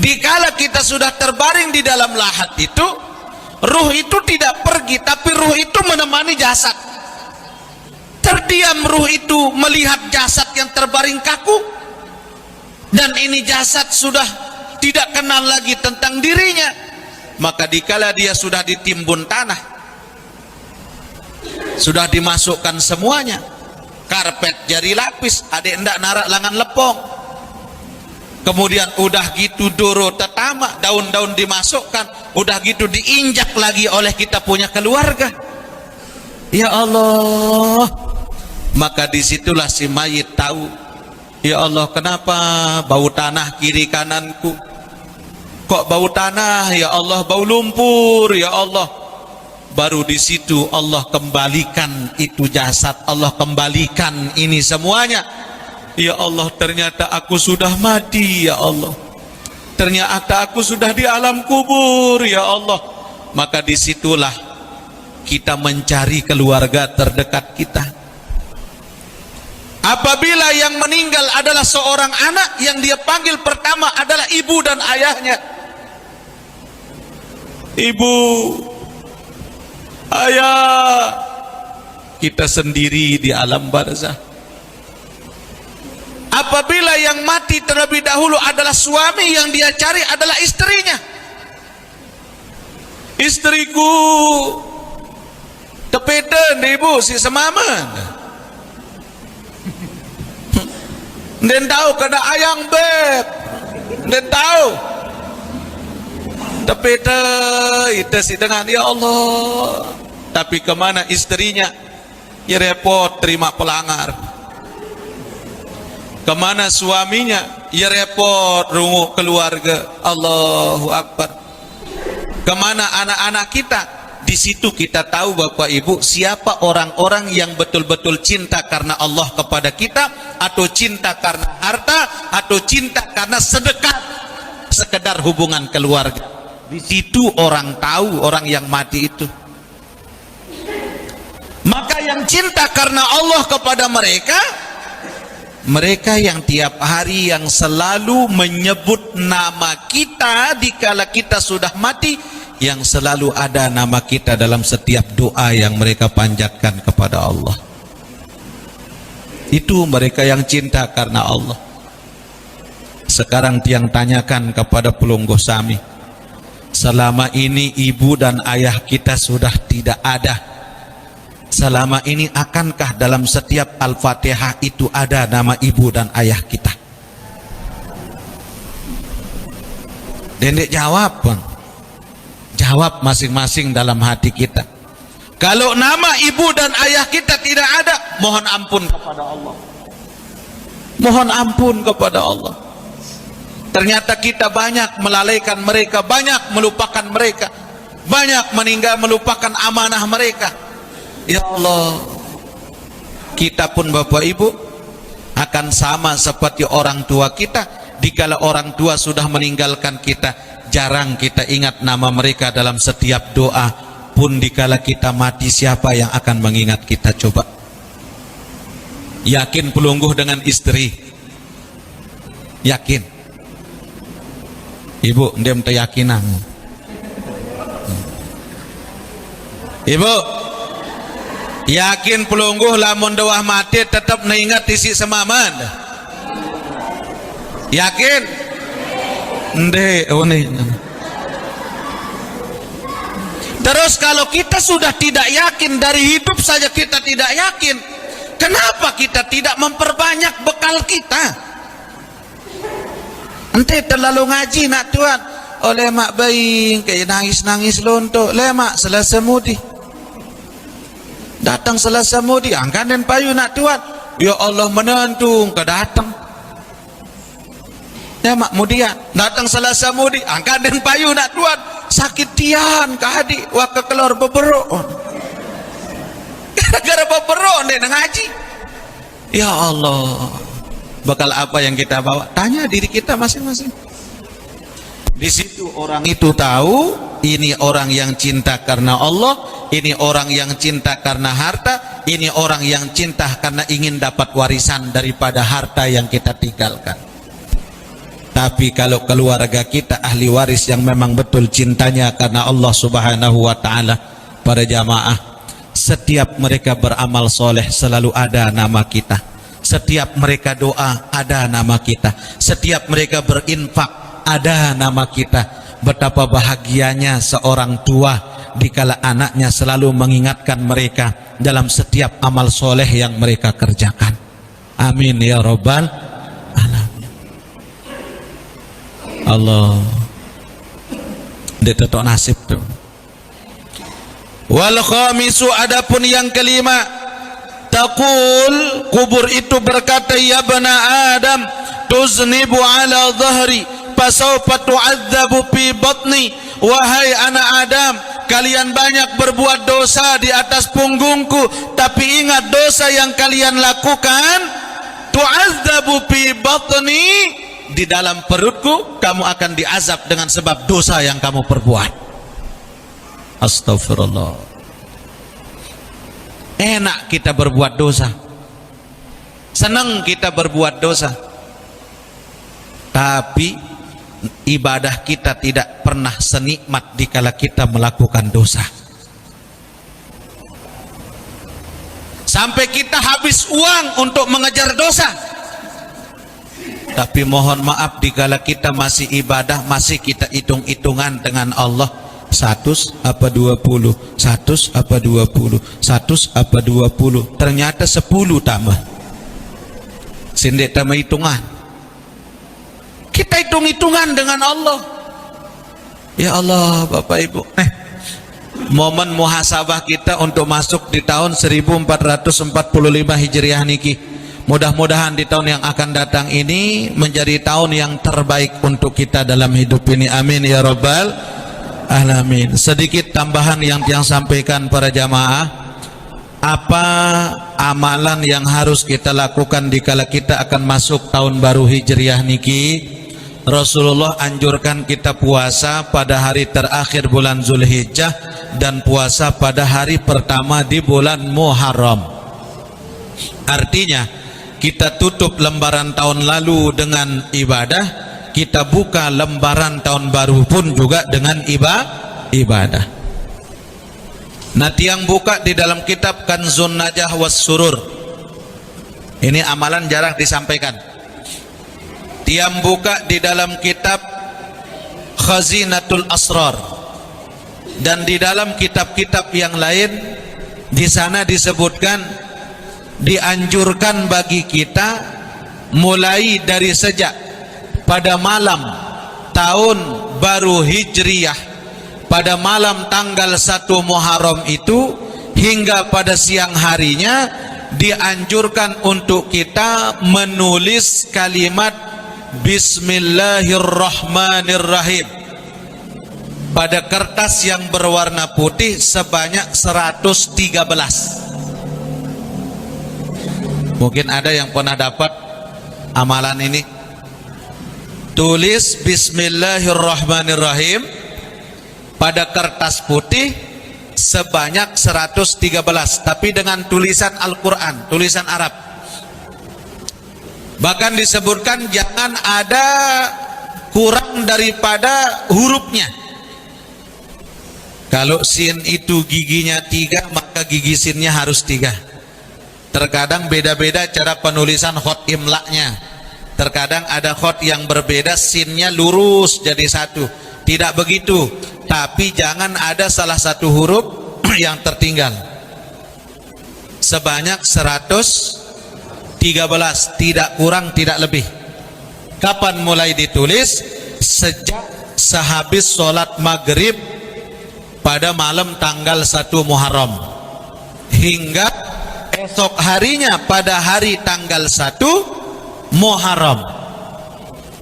Dikala kita sudah terbaring di dalam lahat itu, ruh itu tidak pergi, tapi ruh itu menemani jasad. Terdiam ruh itu melihat jasad yang terbaring kaku, dan ini jasad sudah tidak kenal lagi tentang dirinya. Maka dikala dia sudah ditimbun tanah, sudah dimasukkan semuanya, karpet jari lapis, adek ndak narak langan lepong, kemudian udah gitu doro tetama, daun-daun dimasukkan, udah gitu diinjak lagi oleh kita punya keluarga. Ya Allah, maka disitulah si mayit tahu, ya Allah, kenapa bau tanah kiri kananku? Kok bau tanah ya Allah, bau lumpur ya Allah. baru di situ Allah kembalikan itu jasad, Allah kembalikan ini semuanya. Ya Allah, ternyata aku sudah mati ya Allah, ternyata aku sudah di alam kubur ya Allah. Maka disitulah kita mencari keluarga terdekat kita. Apabila yang meninggal adalah seorang anak, yang dia panggil pertama adalah ibu dan ayahnya. Ibu, ayah, kita sendiri di alam barzah. Apabila yang mati terlebih dahulu adalah suami, yang dia cari adalah istrinya. Istriku, tepeden ibu si semaman. Dan tahu kena ayang beb, dan tahu. Tapi itu sih dengan ya Allah. Tapi kemana istrinya? Ya repot terima pelanggar. Kemana suaminya? Ya repot rungu keluarga. Allahu Akbar. Kemana anak-anak kita? Di situ kita tahu Bapak Ibu, siapa orang-orang yang betul-betul cinta karena Allah kepada kita, atau cinta karena harta, atau cinta karena sedekah, sekedar hubungan keluarga. Di situ orang tahu orang yang mati itu. Maka yang cinta karena Allah kepada mereka, mereka yang tiap hari yang selalu menyebut nama kita dikala kita sudah mati, yang selalu ada nama kita dalam setiap doa yang mereka panjatkan kepada Allah. Itu mereka yang cinta karena Allah. Sekarang tiang tanyakan kepada Pelungguh Sami, selama ini ibu dan ayah kita sudah tidak ada, selama ini akankah dalam setiap Al-Fatihah itu ada nama ibu dan ayah kita? Dendek jawab, Bang. Jawab masing-masing dalam hati kita. Kalau nama ibu dan ayah kita tidak ada, mohon ampun kepada Allah. Mohon ampun kepada Allah. Ternyata kita banyak melalaikan mereka, banyak melupakan mereka, banyak meninggal melupakan amanah mereka. Ya Allah, kita pun Bapak Ibu akan sama seperti orang tua kita. Dikala orang tua sudah meninggalkan kita, jarang kita ingat nama mereka dalam setiap doa. Pun dikala kita mati, siapa yang akan mengingat kita? Coba. Yakin Pelungguh dengan istri? Yakin? Ibu, ndem teyakinan. Ibu, yakin Pelungguh lamun dewah mati tetap mengingat isi semaman? Yakin? Nde, oh nih. Terus kalau kita sudah tidak yakin, dari hidup saja kita tidak yakin, kenapa kita tidak memperbanyak bekal kita? Ente terlalu ngaji nak tuan, oleh mak bayi kayak nangis-nangis lontok, lemak Selasa mudi. Datang Selasa mudi, angkat dan payu nak tuan. Ya Allah menentung ke datang. Ya mak mudian, datang Selasa mudi, angkat dan payu nak tuan. Sakit tian ke adik, waka keluar beberok. Gara-gara beberok nek ngaji. Ya Allah, bakal apa yang kita bawa? Tanya diri kita masing-masing. Di situ orang itu tahu, ini orang yang cinta karena Allah, ini orang yang cinta karena harta, ini orang yang cinta karena ingin dapat warisan daripada harta yang kita tinggalkan. Tapi kalau keluarga kita ahli waris yang memang betul cintanya karena Allah Subhanahu wa ta'ala, para jamaah, setiap mereka beramal soleh selalu ada nama kita. Setiap mereka doa ada nama kita. Setiap mereka berinfak ada nama kita. Betapa bahagianya seorang tua dikala anaknya selalu mengingatkan mereka dalam setiap amal soleh yang mereka kerjakan. Amin ya Rabbal alamin. Allah, dia tetok nasib tu. Wal khamisu, adapun yang kelima, taqul, kubur itu berkata, ya bana Adam, tuznibu ala dhahri fasawfa tu'adzabu fi batni. Wahai anak Adam, kalian banyak berbuat dosa di atas punggungku, tapi ingat dosa yang kalian lakukan, tu'adzabu fi batni, di dalam perutku kamu akan diazab dengan sebab dosa yang kamu perbuat. Astagfirullah. Enak kita berbuat dosa, senang kita berbuat dosa, tapi ibadah kita tidak pernah senikmat dikala kita melakukan dosa. Sampai kita habis uang untuk mengejar dosa, tapi mohon maaf dikala kita masih ibadah, masih kita hitung-hitungan dengan Allah. 100 apa 20, 100 apa 20, 100 apa 20, ternyata 10 tambah. Sindek tambah hitungan. Kita hitung-hitungan dengan Allah. Ya Allah, Bapak Ibu, momen muhasabah kita untuk masuk di tahun 1445 Hijriah niki. Mudah-mudahan di tahun yang akan datang ini menjadi tahun yang terbaik untuk kita dalam hidup ini. Amin ya rabbal alamin. Sedikit tambahan yang sampaikan para jamaah. Apa amalan yang harus kita lakukan dikala kita akan masuk tahun baru Hijriah niki? Rasulullah anjurkan kita puasa pada hari terakhir bulan Zulhijjah dan puasa pada hari pertama di bulan Muharram. Artinya kita tutup lembaran tahun lalu dengan ibadah, kita buka lembaran tahun baru pun juga dengan ibadah. Nah, tiang buka di dalam kitab Kanzun Najah was Surur. Ini amalan jarang disampaikan. Tiang buka di dalam kitab Khazinatul Asrar dan di dalam kitab-kitab yang lain, di sana disebutkan dianjurkan bagi kita mulai dari sejak pada malam tahun baru Hijriyah, pada malam tanggal 1 Muharram itu hingga pada siang harinya dianjurkan untuk kita menulis kalimat Bismillahirrahmanirrahim pada kertas yang berwarna putih sebanyak 113. Mungkin ada yang pernah dapat amalan ini. Tulis Bismillahirrahmanirrahim pada kertas putih sebanyak 113, tapi dengan tulisan Al-Quran, tulisan Arab. Bahkan disebutkan jangan ada kurang daripada hurufnya. Kalau sin itu giginya 3, maka gigi sinnya harus 3. Terkadang beda-beda cara penulisan khot imlaknya. Terkadang ada khot yang berbeda, sinnya lurus jadi 1. Tidak begitu, tapi jangan ada salah satu huruf yang tertinggal. Sebanyak 113, tidak kurang tidak lebih. Kapan mulai ditulis? Sejak sehabis sholat maghrib pada malam tanggal 1 Muharram hingga esok harinya pada hari tanggal 1 Muharram.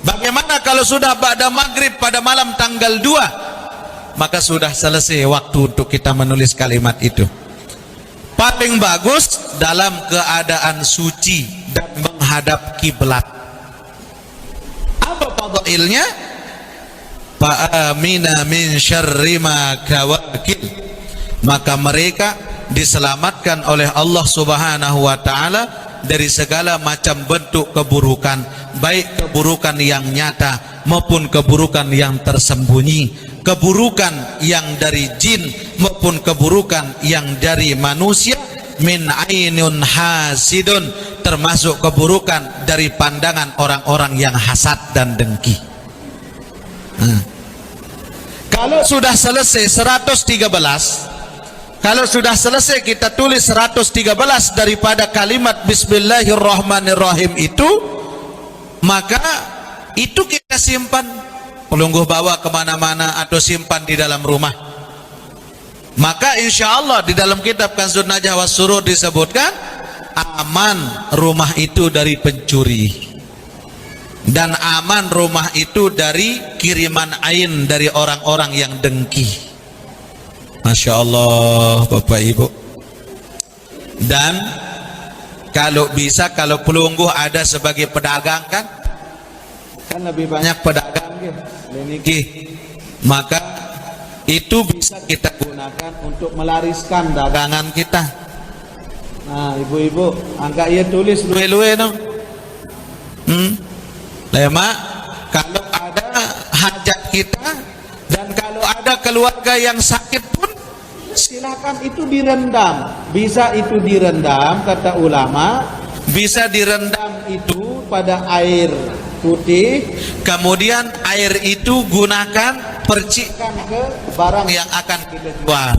Bagaimana kalau sudah pada maghrib pada malam tanggal 2? Maka sudah selesai waktu untuk kita menulis kalimat itu. Paling bagus dalam keadaan suci dan menghadap kiblat. Apa fadailnya? Fa'amina min syarri ma kawakil. Maka mereka diselamatkan oleh Allah Subhanahu wa taala dari segala macam bentuk keburukan, baik keburukan yang nyata maupun keburukan yang tersembunyi, keburukan yang dari jin maupun keburukan yang dari manusia, min ainun hasidun, termasuk keburukan dari pandangan orang-orang yang hasad dan dengki. Kalau sudah selesai 113, kalau sudah selesai kita tulis 113 daripada kalimat Bismillahirrahmanirrahim itu, maka itu kita simpan, pelungguh bawa kemana-mana atau simpan di dalam rumah. Maka insya Allah di dalam kitab Kanzun Najah was Surur disebutkan aman rumah itu dari pencuri, dan aman rumah itu dari kiriman ain dari orang-orang yang dengki. Masya Allah Bapak Ibu. Dan kalau bisa, kalau pelungguh ada sebagai pedagang kan lebih banyak pedagang maka itu bisa kita gunakan untuk melariskan dagangan kita. Nah ibu-ibu angka ia tulis luwe-luwe no. Lema kalau ada hajat kita dan kalau ada keluarga yang sakit pun silakan itu direndam. Bisa itu direndam kata ulama, bisa direndam itu pada air putih, kemudian air itu gunakan percikkan ke barang yang akan kita jual.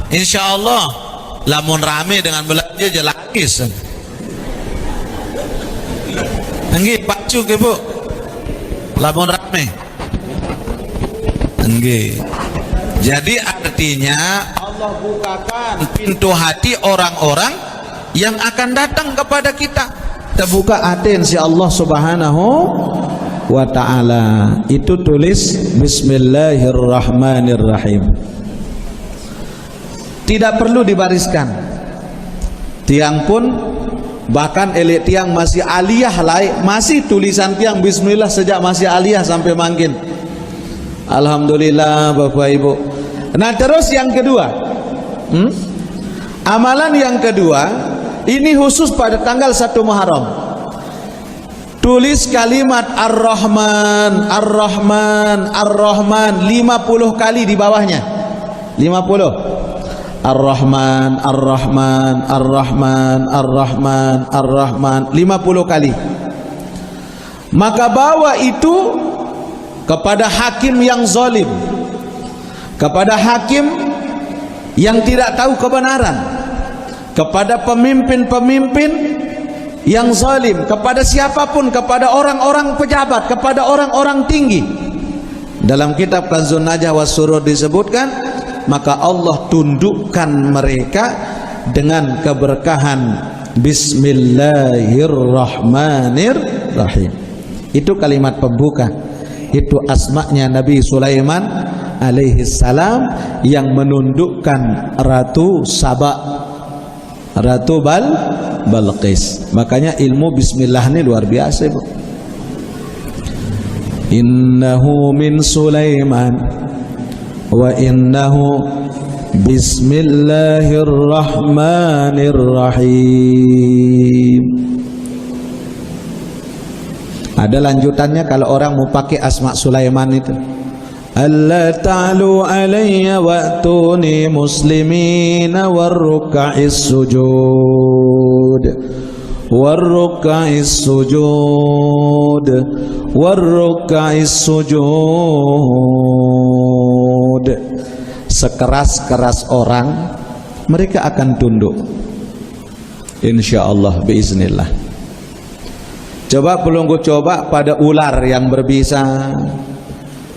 Insya Allah lamun rame dengan belanja jelakis. Nggih pacu ke Bu, lamun rame. Nggih. Jadi artinya Allah bukakan pintu hati orang-orang yang akan datang kepada kita. Terbuka hati insya Allah subhanahu wa ta'ala. Itu tulis Bismillahirrahmanirrahim. Tidak perlu dibariskan. Tiang pun bahkan elit tiang masih aliyah lain, masih tulisan tiang Bismillah sejak masih aliyah sampai mangkin. Alhamdulillah Bapak Ibu. Nah terus yang kedua, amalan yang kedua ini khusus pada tanggal 1 Muharram. Tulis kalimat Ar-Rahman, Ar-Rahman, Ar-Rahman 50 kali di bawahnya. 50. Ar-Rahman, Ar-Rahman, Ar-Rahman, Ar-Rahman, Ar-Rahman 50 kali. Maka bawa itu kepada hakim yang zalim, kepada hakim yang tidak tahu kebenaran, kepada pemimpin-pemimpin yang zalim, kepada siapapun, kepada orang-orang pejabat, kepada orang-orang tinggi. Dalam kitab Kanzun Najah was Surur disebutkan, maka Allah tundukkan mereka dengan keberkahan Bismillahirrahmanirrahim. Itu kalimat pembuka. Itu asma'nya Nabi Sulaiman alaihi salam yang menundukkan Ratu Saba, Ratu Balqis. Makanya ilmu bismillah ini luar biasa, Bu. Innahu min Sulaiman wa innahu bismillahirrahmanirrahim. Ada lanjutannya kalau orang mau pakai asma Sulaiman itu. Alla ta'lu alayya wa'tuni muslimina warruka'is sujud warruka'is sujud warruka'is sujud. Sekeras-keras orang mereka akan tunduk insyaallah biiznillah. Coba pelunggu coba pada ular yang berbisa,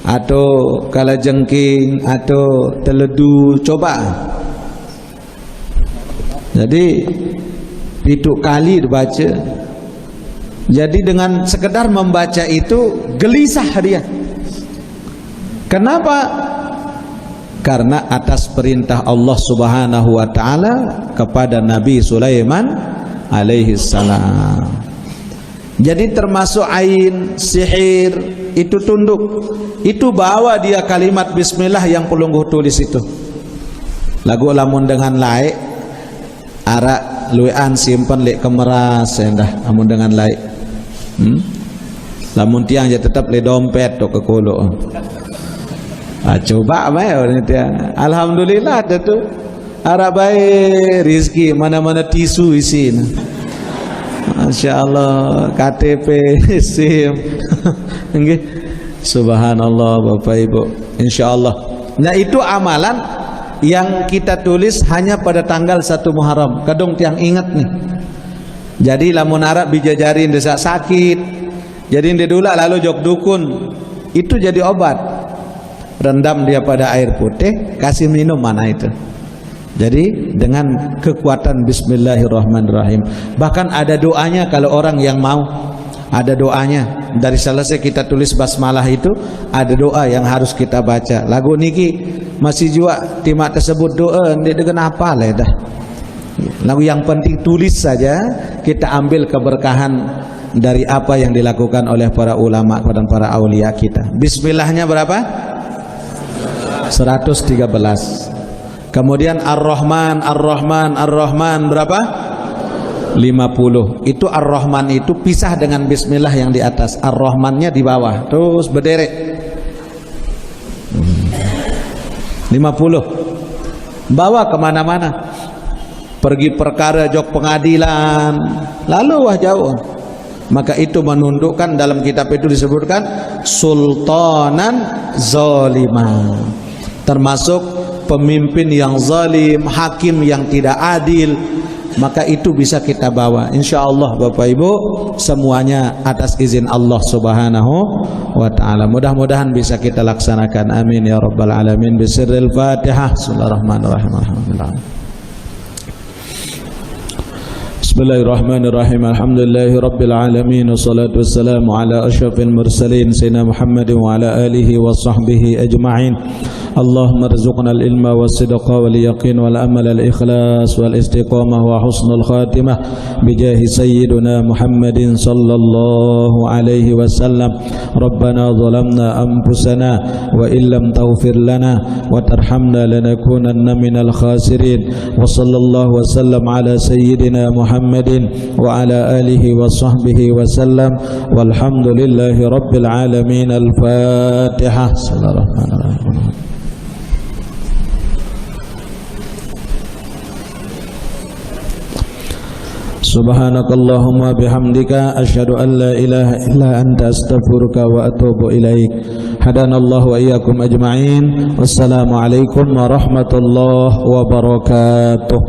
atau kalajengking, atau teledu, coba. Jadi itu kali dibaca. Jadi dengan sekedar membaca itu gelisah dia. Kenapa? Karena atas perintah Allah Subhanahu wa taala kepada Nabi Sulaiman alaihi salam. Jadi termasuk ain, sihir, itu tunduk. Itu bawa dia kalimat bismillah yang pelungguh tulis itu. Lagu lamun dengan laik, arak luwean simpan lek kemeras endah amun dengan laik. Lamun tiang je tetap le dompet tok ke kolo. Coba bae orang tiang. Alhamdulillah ada tu. Arak bae rezeki mana-mana tisu isin. Masya Allah, KTP, SIM. Subhanallah Bapak Ibu. Insya Allah. Nah itu amalan yang kita tulis hanya pada tanggal 1 Muharram. Kadang tiang ingat nih. Jadi lamun Arab bijajarin desa sakit, jadi didula lalu jok dukun, itu jadi obat. Rendam dia pada air putih, kasih minum mana itu. Jadi dengan kekuatan Bismillahirrahmanirrahim. Bahkan ada doanya kalau orang yang mau. Ada doanya. Dari selesai kita tulis basmalah itu, ada doa yang harus kita baca. Lagu niki masih juga timak tersebut doa dia dengan apa lah dah. Lalu yang penting tulis saja, kita ambil keberkahan dari apa yang dilakukan oleh para ulama dan para aulia kita. Bismillahnya berapa? 113. Kemudian Ar-Rahman, Ar-Rahman, Ar-Rahman berapa? 50. Itu Ar-Rahman itu pisah dengan Bismillah yang di atas, Ar-Rahmannya di bawah, terus berderet. 50. Bawa kemana-mana. Pergi perkara jok pengadilan, lalu wah jauh. Maka itu menundukkan, dalam kitab itu disebutkan sultanan zalimah, termasuk pemimpin yang zalim, hakim yang tidak adil. Maka itu bisa kita bawa, insyaallah Bapak Ibu, semuanya atas izin Allah Subhanahu wa ta'ala. Mudah-mudahan bisa kita laksanakan, amin ya rabbal alamin. Bisirril Fatihah. Bismillahirrahmanirrahim. Alhamdulillah. Bismillahirrahmanirrahim. Alhamdulillahi rabbil alamin, wassalatu wassalamu ala asyrafil mursalin sayyidina Muhammadin wa ala alihi wa sahbihi ajma'in. Allahumma rzuqna al-ilma was-sidqa wal-yaqin wal-amal al-ikhlas wal-istiqamah wa husnul khatimah bijahi sayyidina Muhammadin sallallahu alaihi wasallam. Rabbana zalamna anfusana wa illam taghfir lana wa tarhamna lanakunanna minal khasirin. Wa sallallahu wasallam ala sayyidina Muhammadin wa ala alihi wa sahbihi wasallam. Walhamdulillahi rabbil alamin. Al-Fatihah. Bismillahirrahmanirrahim. Subhanakallahumma bihamdika asyhadu an la ilaha illa anta astaghfiruka wa atubu ilaik. Hadanallahu wa iyyakum ajma'in. Wassalamu alaikum warahmatullahi wabarakatuh.